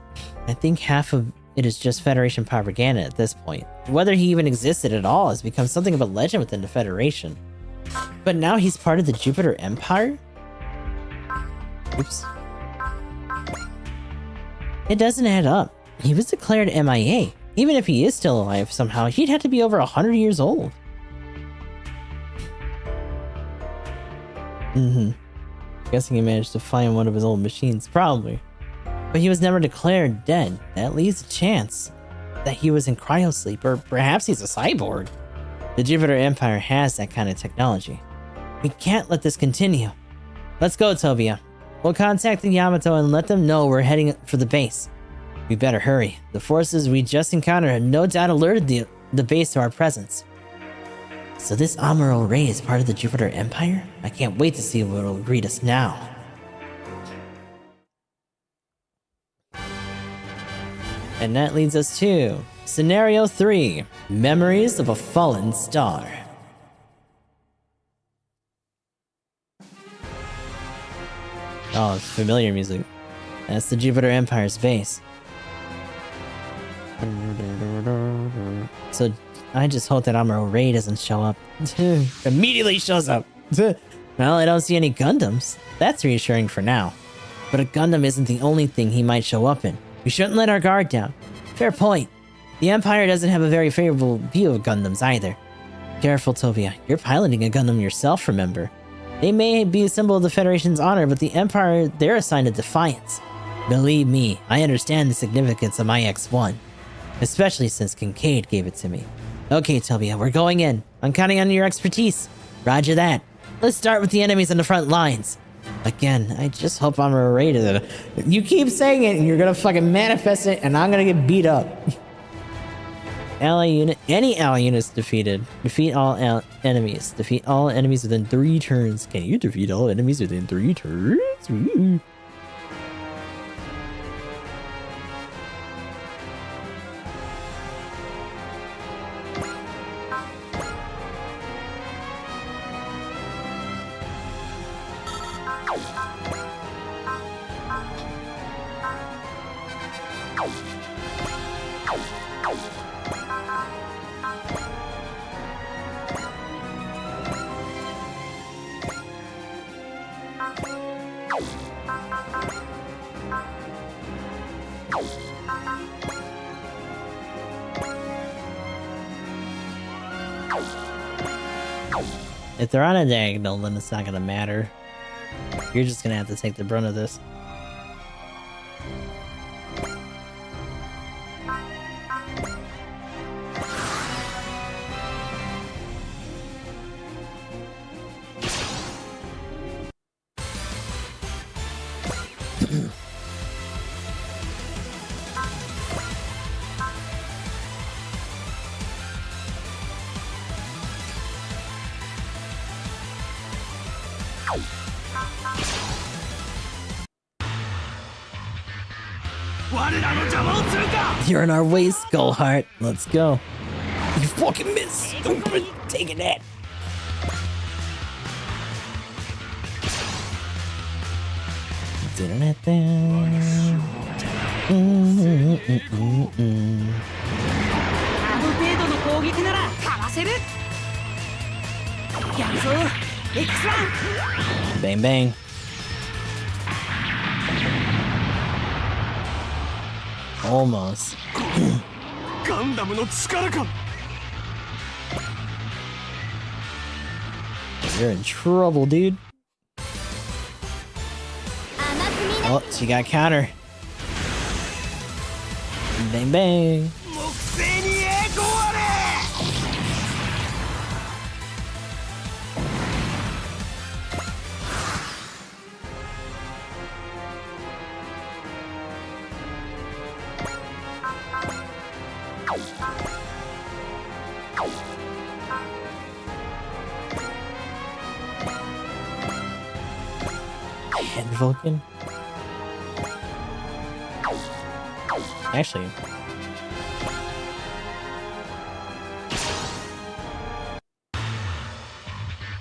I think half of it is just Federation propaganda at this point. Whether he even existed at all has become something of a legend within the Federation. But now he's part of the Jupiter Empire? Oops. It doesn't add up. He was declared MIA. Even if he is still alive somehow, he'd have to be over 100 years old. Guessing he managed to find one of his old machines, probably. But he was never declared dead. That leaves a chance that he was in cryosleep, or perhaps he's a cyborg. The Jupiter Empire has that kind of technology. We can't let this continue. Let's go, Tobia. We'll contact the Yamato and let them know we're heading for the base. We better hurry. The forces we just encountered have no doubt alerted the base to our presence. So this Amuro Ray is part of the Jupiter Empire? I can't wait to see what will greet us now. And that leads us to Scenario 3, Memories of a Fallen Star. Oh, it's familiar music. That's the Jupiter Empire's base. So I just hope that Amuro Ray doesn't show up. Immediately shows up. Well, I don't see any Gundams. That's reassuring for now. But a Gundam isn't the only thing he might show up in. We shouldn't let our guard down. Fair point. The Empire doesn't have a very favorable view of Gundams either. Careful, Tobia. You're piloting a Gundam yourself, remember? They may be a symbol of the Federation's honor, but the Empire, they're a sign of defiance. Believe me, I understand the significance of my X1. Especially since Kincaid gave it to me. Okay, Tobia, we're going in. I'm counting on your expertise. Roger that. Let's start with the enemies on the front lines. Again, I just hope I'm rated. You keep saying it and you're gonna fucking manifest it and I'm gonna get beat up. Any ally units defeated. Defeat all enemies. Defeat all enemies within 3 turns. Can you defeat all enemies within 3 turns? Ooh. If they're on a diagonal, then it's not gonna matter. You're just gonna have to take the brunt of this. You're in our way, Skullheart. Let's go. You fucking missed, stupid. Taking that. Bang bang. Almost. You're in trouble, dude. Oh, she got counter. Bang bang. Head Vulcan? Actually,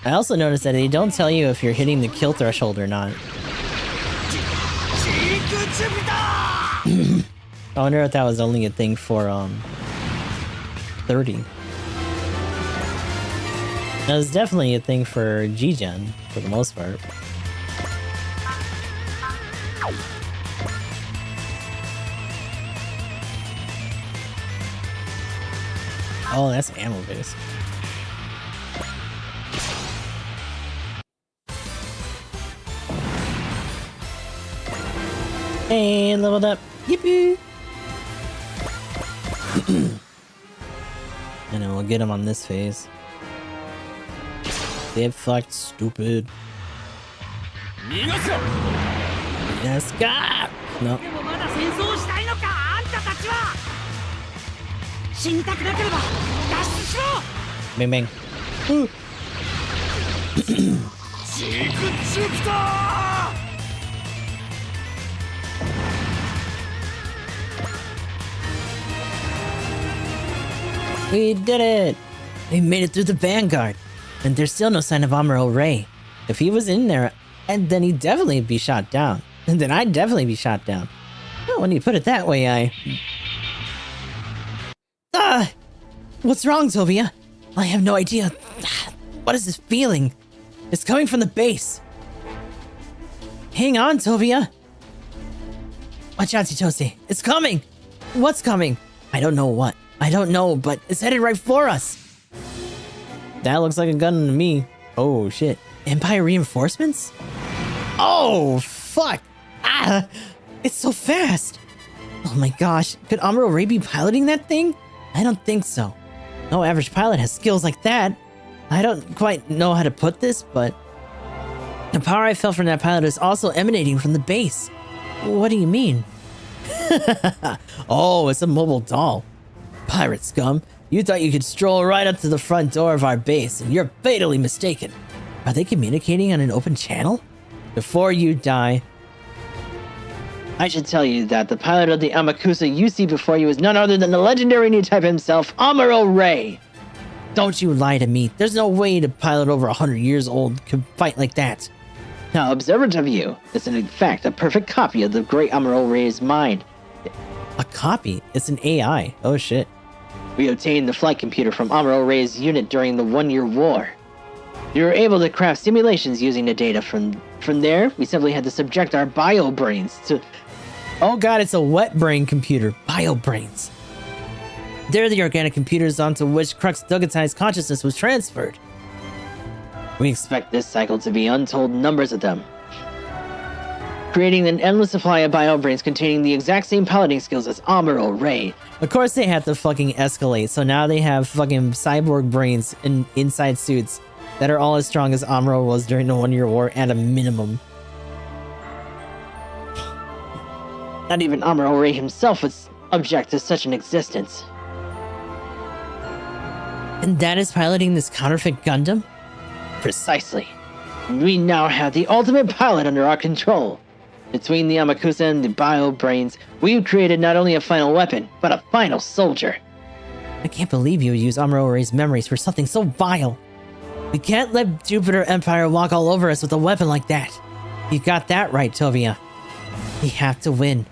I also noticed that they don't tell you if you're hitting the kill threshold or not. I wonder if that was only a thing for 30. That was definitely a thing for G-Gen for the most part. Oh, that's ammo base. Hey, leveled up. Yippee! And then we'll get him on this phase. Get fucked, stupid. Yes, God! No. Bang bang. Ooh. We did it! We made it through the Vanguard. And there's still no sign of Amuro Ray. If he was in there, and then he'd definitely be shot down. And then I'd definitely be shot down. Well, when you put it that way, what's wrong, Tovia? I have no idea. What is this feeling? It's coming from the base. Hang on, Tovia. Watch out, Chitose. It's coming. What's coming? I don't know what. I don't know, but it's headed right for us. That looks like a gun to me. Oh, shit. Empire reinforcements? Oh, fuck. Ah, it's so fast. Oh my gosh. Could Amuro Ray be piloting that thing? I don't think so. No average pilot has skills like that. I don't quite know how to put this, but the power I felt from that pilot is also emanating from the base. What do you mean? Oh, it's a mobile doll. Pirate scum. You thought you could stroll right up to the front door of our base, and you're fatally mistaken. Are they communicating on an open channel? Before you die, I should tell you that the pilot of the Amakusa you see before you is none other than the legendary new type himself, Amuro Ray. Don't you lie to me. There's no way a pilot over 100 years old could fight like that. How observant of you. It's in fact a perfect copy of the great Amuro Ray's mind. A copy? It's an AI. Oh shit. We obtained the flight computer from Amuro Ray's unit during the 1-year war. We were able to craft simulations using the data from there. We simply had to subject our bio brains to... Oh god, it's a wet brain computer. Bio brains. They're the organic computers onto which Crux Dogatai's consciousness was transferred. We expect this cycle to be untold numbers of them, creating an endless supply of bio brains containing the exact same piloting skills as Amuro Ray. Of course they had to fucking escalate, so now they have fucking cyborg brains inside suits that are all as strong as Amuro was during the 1-year war at a minimum. Not even Amuro Ray himself was object to such an existence. And that is piloting this counterfeit Gundam? Precisely. We now have the ultimate pilot under our control. Between the Amakusa and the bio brains, we've created not only a final weapon, but a final soldier. I can't believe you use Amuro Ray's memories for something so vile. We can't let Jupiter Empire walk all over us with a weapon like that. You got that right, Tovia. We have to win.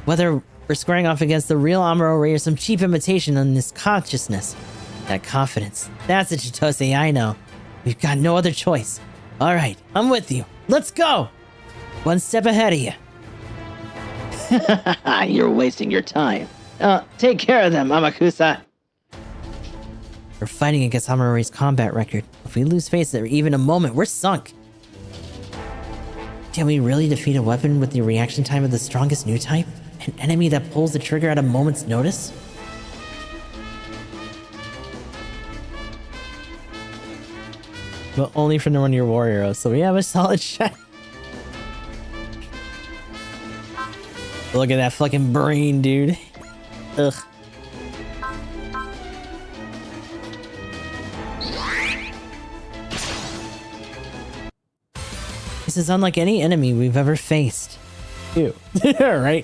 Whether we're squaring off against the real Amuro Ray or some cheap imitation on this consciousness. That confidence. That's a Chitose I know. We've got no other choice. Alright, I'm with you. Let's go! One step ahead of you. You're wasting your time. Take care of them, Amakusa. We're fighting against Amarore's combat record. If we lose face for even a moment, we're sunk. Can we really defeat a weapon with the reaction time of the strongest new type? An enemy that pulls the trigger at a moment's notice? But only from the one-year warrior, so we have a solid shot. Look at that fucking brain, dude. Ugh. This is unlike any enemy we've ever faced. Ew. Right?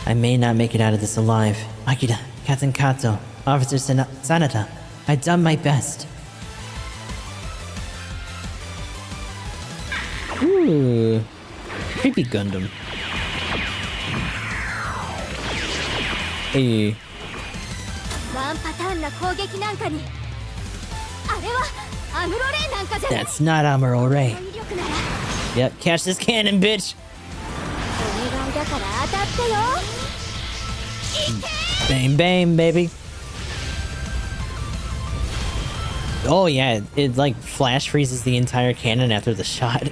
I may not make it out of this alive. Akira, Captain Kato, Officer Sanada, I've done my best. Ooh. Creepy Gundam. Hey. ワンパターンな攻撃なんかにあれはアムロレイなんかじゃない That's not Amuro-Ray. 威力なら Yep, catch this cannon, bitch. お願いだから当たってよ Bang, bang, baby. Oh yeah, it like flash freezes the entire cannon after the shot.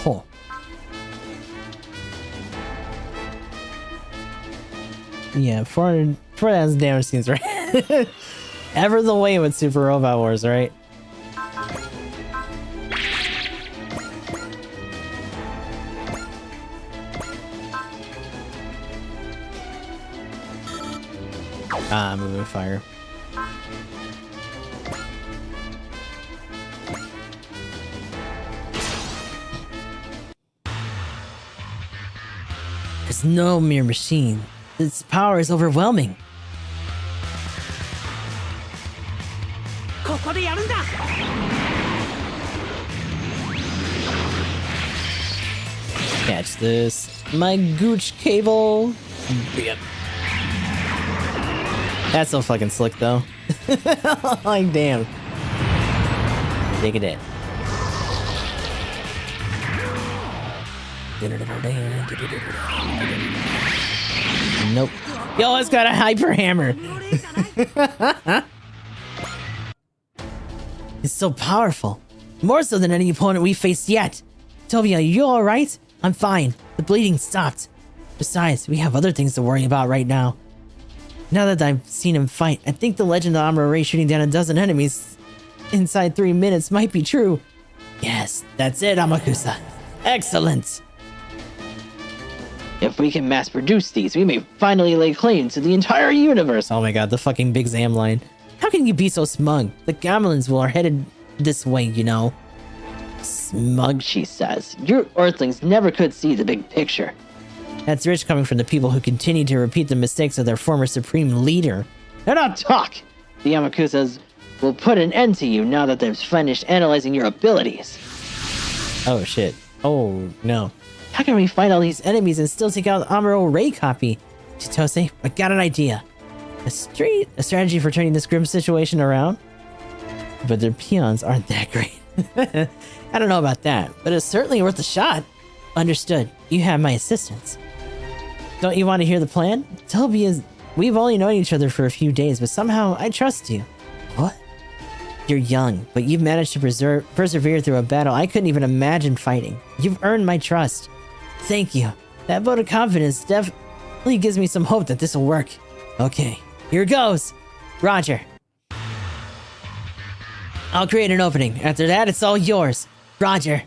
Oh. Yeah, 4,000 damage seems right. Ever the way with Super Robot Wars, right? Ah, moving fire. It's no mere machine. Its power is overwhelming. ここでやるんだ Catch this. My gooch cable. Yep. That's so fucking slick though. Like damn. Take it in. Nope. Yo, it's got a hyper hammer. It's so powerful. More so than any opponent we faced yet. Tobia, you alright? I'm fine. The bleeding stopped. Besides, we have other things to worry about right now. Now that I've seen him fight, I think the legend of Amuro-Ray shooting down a dozen enemies inside 3 minutes might be true. Yes, that's it, Amakusa. Excellent. If we can mass produce these, we may finally lay claim to the entire universe. Oh my god, the fucking Big Zam line. How can you be so smug? The Gamelins are headed this way, you know. Smug, she says. Your Earthlings never could see the big picture. That's rich coming from the people who continue to repeat the mistakes of their former supreme leader. Now not talk! The Yamakusas will put an end to you now that they've finished analyzing your abilities. Oh shit. Oh no. How can we fight all these enemies and still take out the Amuro-Ray copy? Chitose, I got an idea. A strategy for turning this grim situation around? But their peons aren't that great. I don't know about that, but it's certainly worth a shot. Understood. You have my assistance. Don't you want to hear the plan? Toby we've only known each other for a few days, but somehow I trust you. What? You're young, but you've managed to persevere through a battle I couldn't even imagine fighting. You've earned my trust. Thank you. That vote of confidence definitely gives me some hope that this will work. Okay, here goes. Roger. I'll create an opening. After that, it's all yours. Roger.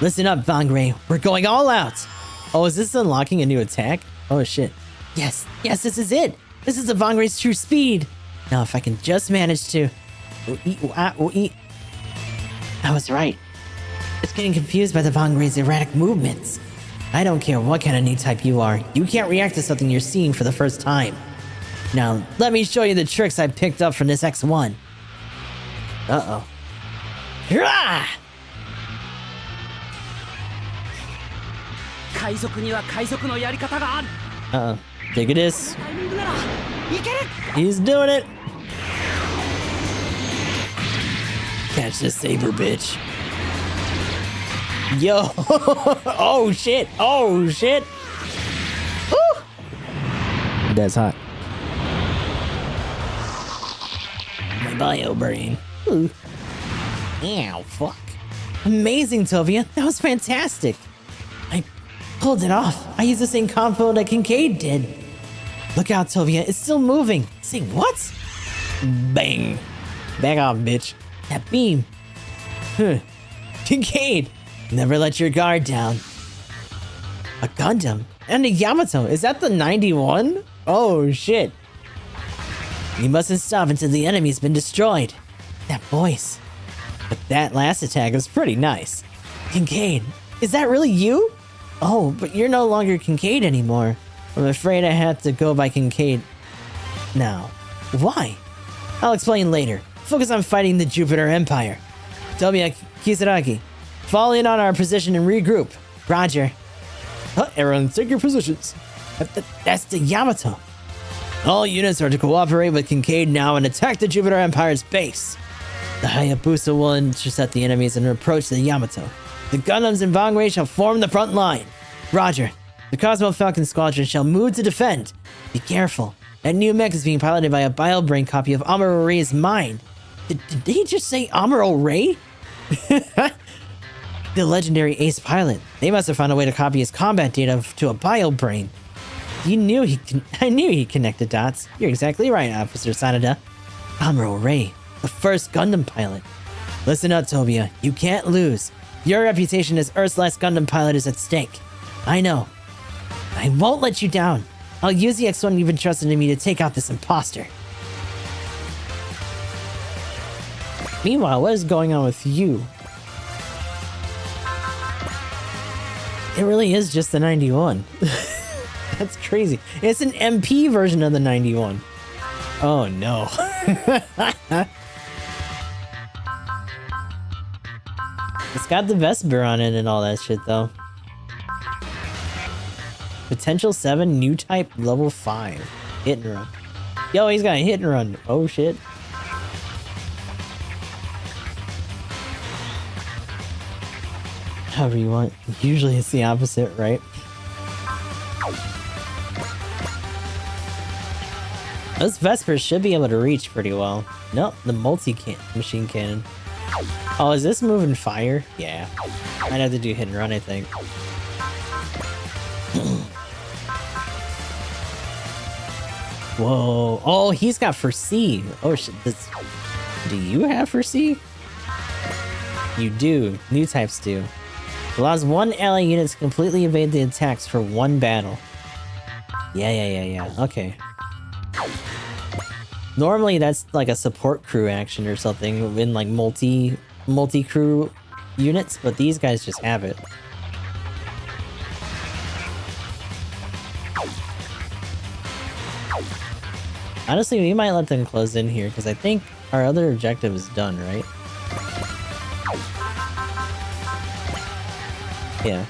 Listen up, Vangray. We're going all out. Oh, is this unlocking a new attack? Oh, shit. Yes, this is it. This is the Vangray's true speed. Now, if I can just manage to... I was right. It's getting confused by the Vangray's erratic movements. I don't care what kind of new type you are. You can't react to something you're seeing for the first time. Now, let me show you the tricks I picked up from this X1. Uh-oh. Hurrah! 海賊には海賊のやり方がある。 Uh-oh. Take it is. タイミングならいける。 He's doing it. Catch the saber, bitch. Yo. Oh, shit. Oh, shit. Woo. That's hot. My bio brain. Ooh. Ow, fuck. Amazing, Tovia. That was fantastic. I pulled it off. I used the same combo that Kincaid did. Look out, Tovia. It's still moving. Say what? Bang. Back off, bitch. That beam. Huh. Kincaid. Never let your guard down. A Gundam. And a Yamato. Is that the 91? Oh, shit. You mustn't stop until the enemy's been destroyed. That voice. But that last attack was pretty nice. Kincaid, is that really you? Oh, but you're no longer Kincaid anymore. I'm afraid I had to go by Kincaid now. Why? I'll explain later. Focus on fighting the Jupiter Empire. Tobiya, Kisaragi, fall in on our position and regroup. Roger. Huh, everyone take your positions. That's the Yamato. All units are to cooperate with Kincaid now and attack the Jupiter Empire's base. The Hayabusa will intercept the enemies and approach the Yamato. The Gundams and Bangwei shall form the front line. Roger. The Cosmo Falcon Squadron shall move to defend. Be careful. That new mech is being piloted by a BioBrain copy of Amuro Ray's mind. Did he just say Amuro Ray? The legendary ace pilot. They must have found a way to copy his combat data to a BioBrain. I knew he connected dots. You're exactly right, Officer Sanada. Amuro Ray, the first Gundam pilot. Listen up, Tobiya. You can't lose. Your reputation as Earth's last Gundam pilot is at stake. I know. I won't let you down. I'll use the X1 you've entrusted to me to take out this imposter. Meanwhile, what is going on with you? It really is just the 91. That's crazy. It's an MP version of the 91. Oh no. It's got the Vesper on it and all that shit though. Potential 7, new type, level 5. Hit and run. Yo, he's got a hit and run. Oh shit. However you want. Usually it's the opposite, right? Those Vespers should be able to reach pretty well. No, the machine cannon. Oh, is this moving fire? Yeah. Might have to do hit and run, I think. Whoa. Oh, he's got foresee. Oh shit. Do you have foresee? You do. New types do. Allows one ally unit to completely evade the attacks for one battle. Yeah. Okay. Normally that's like a support crew action or something in like multi-crew units, but these guys just have it. Honestly, we might let them close in here because I think our other objective is done, right? Yeah.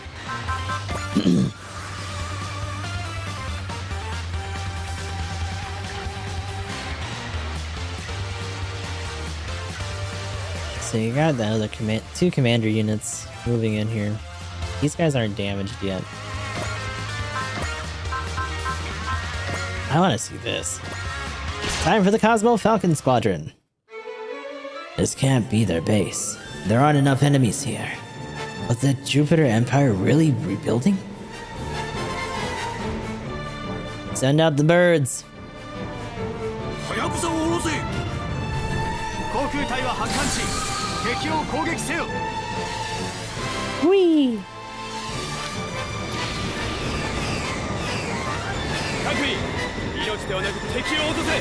So you got the other two commander units moving in here. These guys aren't damaged yet. I want to see this. Time for the Cosmo Falcon Squadron. This can't be their base. There aren't enough enemies here. Was the Jupiter Empire really rebuilding? Send out the birds. はやぶさを下ろせ。航空隊は発艦し敵を攻撃せよ。 Whee! 各位、命ではなく敵を落とせ。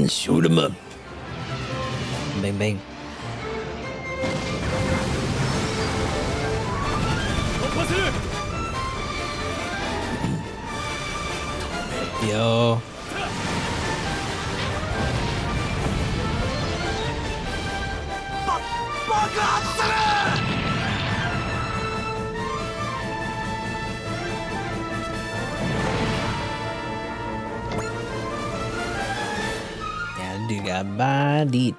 Shoot him up. Bang bang. 突破する。 Yo. Dude got bodied.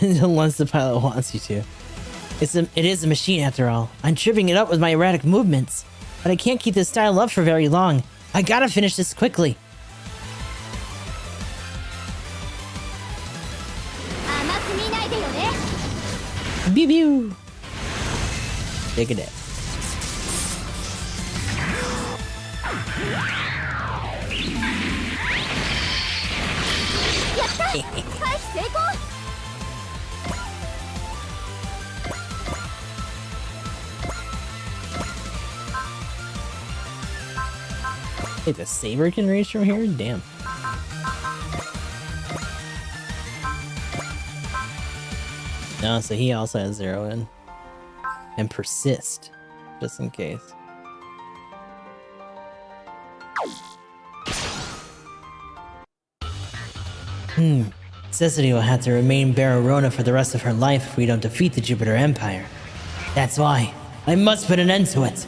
Unless the pilot wants you to. It is a machine after all. I'm tripping it up with my erratic movements. But I can't keep this style up for very long. I gotta finish this quickly. Pew pew. Take a dip. Wait, the saber can reach from here? Damn. No, so he also has 0 in. And persist, just in case. Cecily will have to remain Bararona for the rest of her life if we don't defeat the Jupiter Empire. That's why I must put an end to it.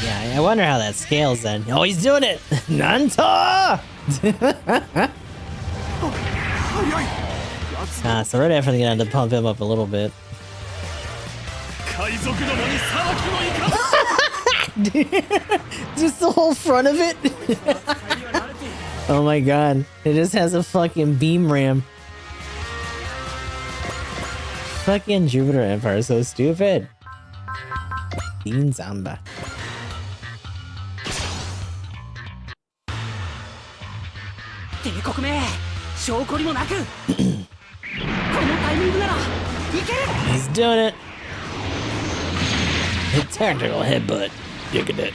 Yeah, I wonder how that scales then. Oh, he's doing it! Nanta! So right after the end, to pump him up a little bit. Just the whole front of it? Oh my god. It just has a fucking beam ram. Fucking Jupiter Empire is so stupid. Bean Zamba. He's doing it. A tactical headbutt. Look at it.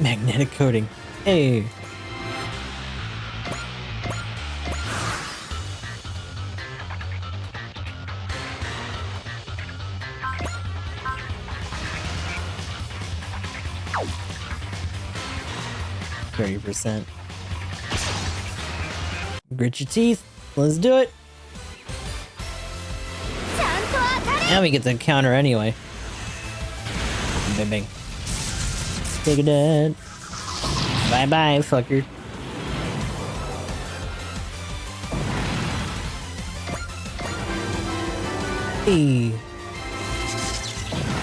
Magnetic coating. Hey. %. Grit your teeth. Let's do it. Now we get the counter anyway. Bing bing. Take a dead. Bye bye, fucker. Hey.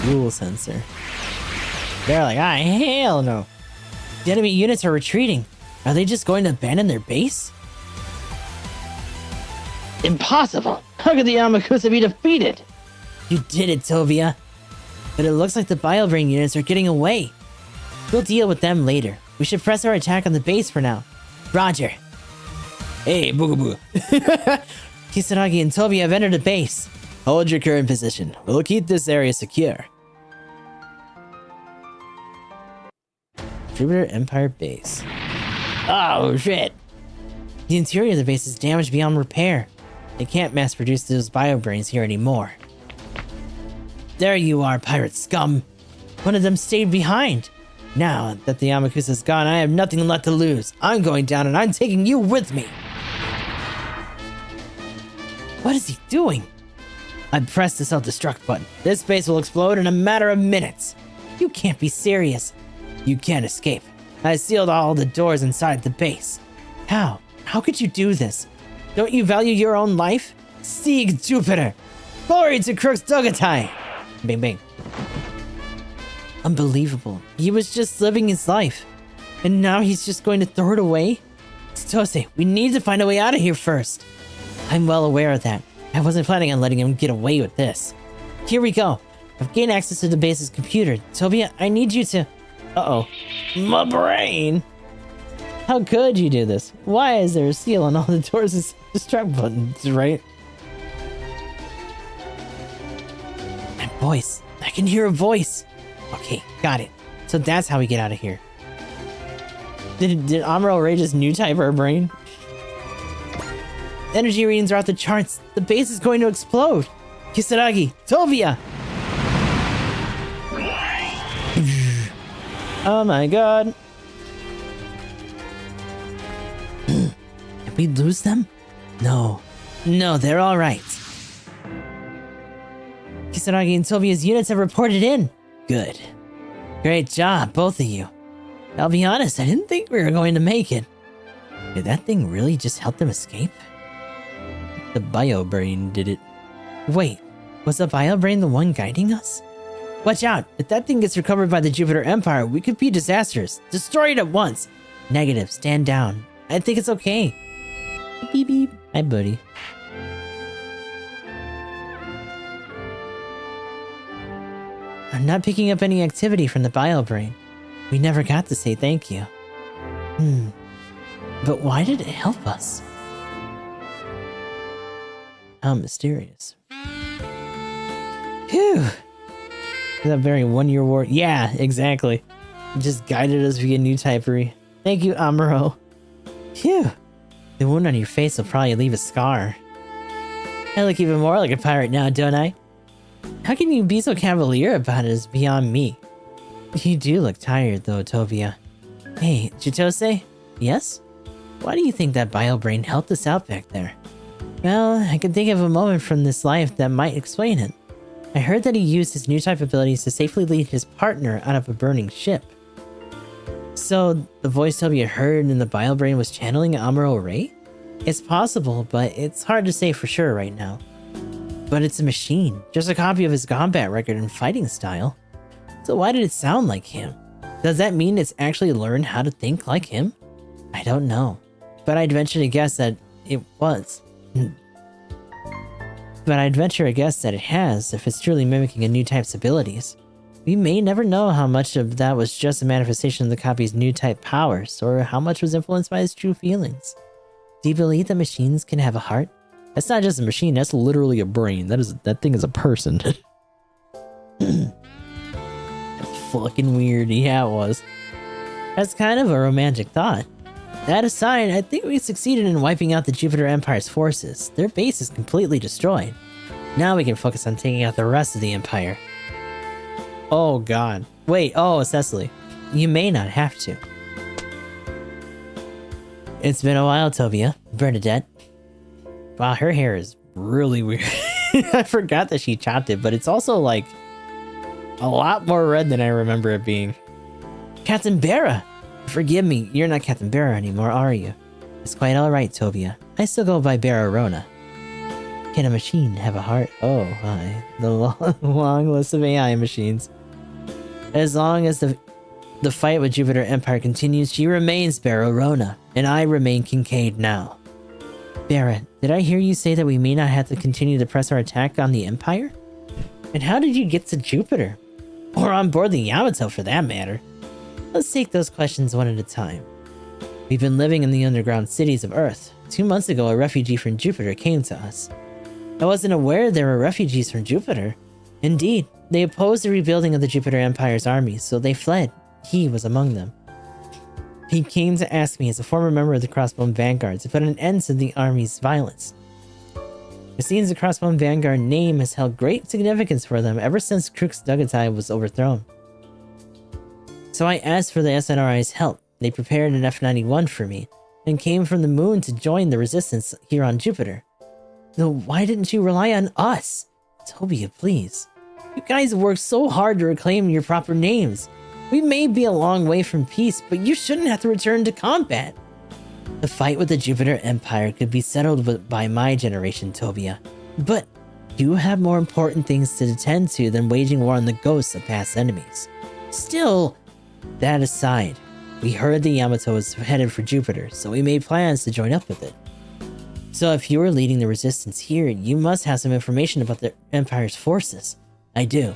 Rule sensor. They're like, ah, hell no. The enemy units are retreating. Are they just going to abandon their base? Impossible! How could the Yamakusa be defeated? You did it, Tovia. But it looks like the BioBrain units are getting away. We'll deal with them later. We should press our attack on the base for now. Roger. Hey, Boogaboo. Kisaragi and Tobi have entered the base. Hold your current position. We'll keep this area secure. Jupiter Empire base. Oh, shit. The interior of the base is damaged beyond repair. They can't mass produce those BioBrains here anymore. There you are, pirate scum. One of them stayed behind. Now that the Yamakusa's gone, I have nothing left to lose. I'm going down and I'm taking you with me. What is he doing? I pressed the self-destruct button. This base will explode in a matter of minutes. You can't be serious. You can't escape. I sealed all the doors inside the base. How? How could you do this? Don't you value your own life? Sieg Jupiter! Glory to Crooks Dogatai! Bing bing. Unbelievable. He was just living his life. And now he's just going to throw it away? Tsutose, we need to find a way out of here first. I'm well aware of that. I wasn't planning on letting him get away with this. Here we go. I've gained access to the base's computer. Tobia, I need you to... Uh-oh. My brain! How could you do this? Why is there a seal on all the doors and destruct buttons, right? That voice. I can hear a voice. Okay, got it. So that's how we get out of here. Did Amuro Ray just new type our brain? Energy readings are off the charts. The base is going to explode. Kisaragi, Tobia! Oh my god. Did we lose them? No. No, they're alright. Kisaragi and Tobia's units have reported in. Good. Great job, both of you. I'll be honest, I didn't think we were going to make it. Did that thing really just help them escape? The bio brain did it. Wait, was the bio brain the one guiding us? Watch out! If that thing gets recovered by the Jupiter Empire, we could be disastrous. Destroy it at once! Negative, stand down. I think it's okay. Beep beep. Hi, buddy. I'm not picking up any activity from the bio brain. We never got to say thank you. But why did it help us? How mysterious. Phew! That very one-year war. Yeah, exactly. It just guided us via new typery. Thank you, Amuro. Phew. The wound on your face will probably leave a scar. I look even more like a pirate now, don't I? How can you be so cavalier about it is beyond me. You do look tired though, Tobia. Hey, Chitose? Yes? Why do you think that bio brain helped us out back there? Well, I can think of a moment from this life that might explain it. I heard that he used his new type abilities to safely lead his partner out of a burning ship. So, the voice Tobia heard in the bio brain was channeling Amuro Ray? It's possible, but it's hard to say for sure right now. But it's a machine, just a copy of his combat record and fighting style. So why did it sound like him? Does that mean it's actually learned how to think like him? I don't know, but I'd venture to guess that it was. But I'd venture a guess that it has, if it's truly mimicking a new type's abilities. We may never know how much of that was just a manifestation of the copy's new type powers, or how much was influenced by his true feelings. Do you believe that machines can have a heart? That's not just a machine, that's literally a brain. That thing is a person. That's fucking weird. Yeah, it was. That's kind of a romantic thought. That aside, I think we succeeded in wiping out the Jupiter Empire's forces. Their base is completely destroyed. Now we can focus on taking out the rest of the Empire. Oh god. Wait, oh, Cecily. You may not have to. It's been a while, Tobia. Bernadette. Wow, her hair is really weird. I forgot that she chopped it, but it's also like a lot more red than I remember it being. Captain Barra! Forgive me, you're not Captain Barra anymore, are you? It's quite alright, Tobia. I still go by Barra Rona. Can a machine have a heart? Oh, my. The long list of AI machines. As long as the fight with Jupiter Empire continues, she remains Barra Rona, and I remain Kincaid now. Barra, did I hear you say that we may not have to continue to press our attack on the Empire? And how did you get to Jupiter? Or on board the Yamato for that matter? Let's take those questions one at a time. We've been living in the underground cities of Earth. 2 months ago, a refugee from Jupiter came to us. I wasn't aware there were refugees from Jupiter. Indeed, they opposed the rebuilding of the Jupiter Empire's army, so they fled. He was among them. He came to ask me as a former member of the Crossbone Vanguard to put an end to the army's violence. It seems the Crossbone Vanguard name has held great significance for them ever since Crux Dugatai was overthrown. So I asked for the SNRI's help. They prepared an F-91 for me, and came from the moon to join the resistance here on Jupiter. Though why didn't you rely on us? Tobia, please. You guys worked so hard to reclaim your proper names. We may be a long way from peace, but you shouldn't have to return to combat. The fight with the Jupiter Empire could be settled by my generation, Tobia. But you have more important things to attend to than waging war on the ghosts of past enemies. Still, that aside, we heard the Yamato was headed for Jupiter, so we made plans to join up with it. So if you were leading the resistance here, you must have some information about the Empire's forces. I do.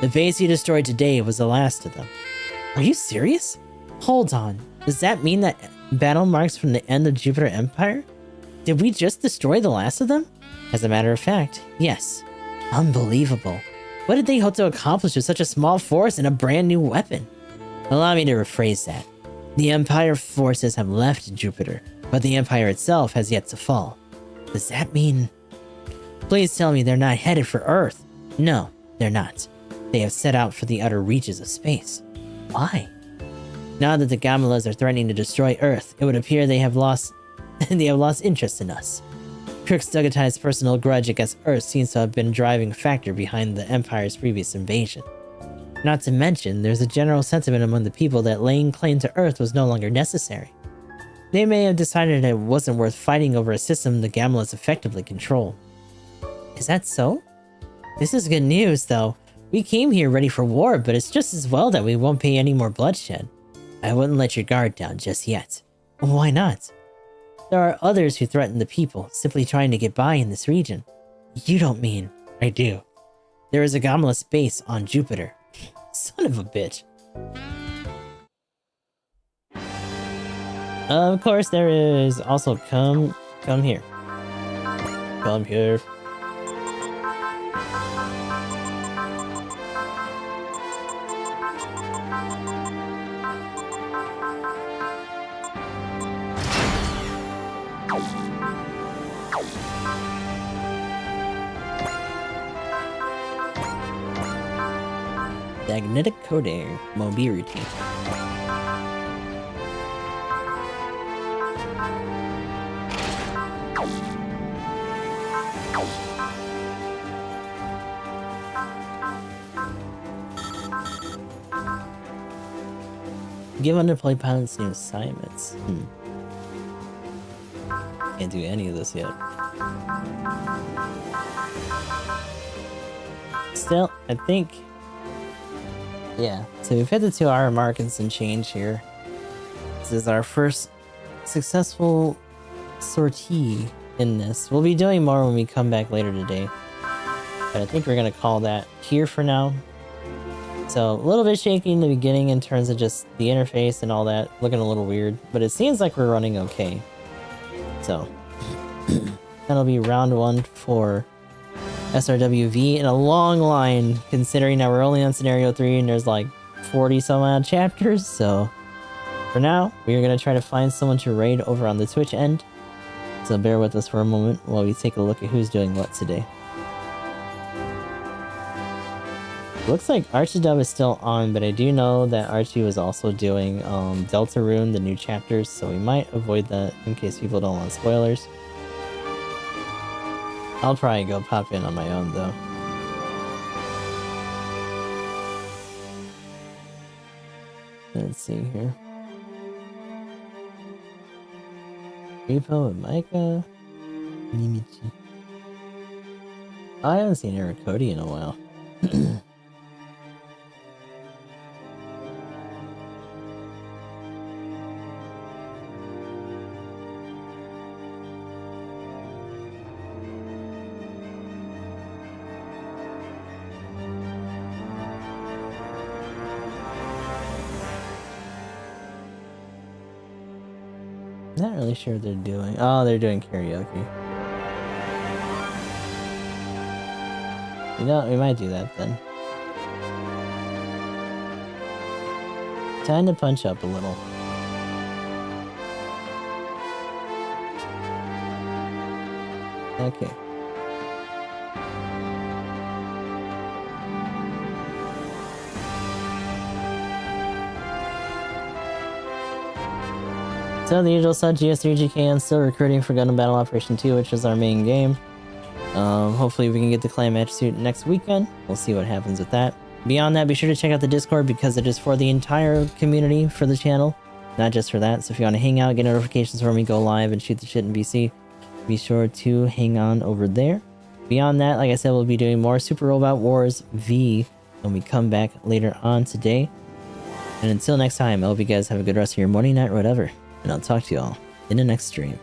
The base you destroyed today was the last of them. Are you serious? Hold on. Does that mean that battle marks from the end of Jupiter Empire? Did we just destroy the last of them? As a matter of fact, yes. Unbelievable. What did they hope to accomplish with such a small force and a brand new weapon? Allow me to rephrase that. The Empire forces have left Jupiter, but the Empire itself has yet to fall. Does that mean... Please tell me they're not headed for Earth. No, they're not. They have set out for the utter reaches of space. Why? Now that the Gamelas are threatening to destroy Earth, it would appear they have lost interest in us. Kirk Stugatai's personal grudge against Earth seems to have been a driving factor behind the Empire's previous invasion. Not to mention, there's a general sentiment among the people that laying claim to Earth was no longer necessary. They may have decided it wasn't worth fighting over a system the Gamelas effectively control. Is that so? This is good news, though. We came here ready for war, but it's just as well that we won't pay any more bloodshed. I wouldn't let your guard down just yet. Why not? There are others who threaten the people, simply trying to get by in this region. You don't mean... I do. There is a Gamelas base on Jupiter. Son of a bitch. Of course, there is also come here. Come here. Magnetic coding mobility. Give underplay pilots new assignments. Can't do any of this yet. Still, I think... Yeah, so we've hit the 2-hour mark and some change here. This is our first successful sortie in this. We'll be doing more when we come back later today. But I think we're going to call that here for now. So, a little bit shaky in the beginning in terms of just the interface and all that. Looking a little weird. But it seems like we're running okay. So, that'll be round 1 for... SRWV in a long line, considering that we're only on scenario 3 and there's like 40 some odd chapters. So for now, we are going to try to find someone to raid over on the Twitch end. So bear with us for a moment while we take a look at who's doing what today. Looks like Archidub is still on, but I do know that Archie was also doing Deltarune, the new chapters, so we might avoid that in case people don't want spoilers. I'll probably go pop in on my own, though. Let's see here. Repo and Micah. Nimichi. I haven't seen Eric Cody in a while. Not really sure what they're doing. Oh, they're doing karaoke. You know, we might do that then. Time to punch up a little. Okay. So the usual sub GS3GK, still recruiting for Gundam Battle Operation 2, which is our main game. Hopefully we can get the clan match suit next weekend. We'll see what happens with that. Beyond that, be sure to check out the Discord because it is for the entire community for the channel, not just for that. So if you want to hang out, get notifications when we go live and shoot the shit in BC, be sure to hang on over there. Beyond that, like I said, we'll be doing more Super Robot Wars V when we come back later on today. And until next time, I hope you guys have a good rest of your morning, night, or whatever. And I'll talk to y'all in the next stream.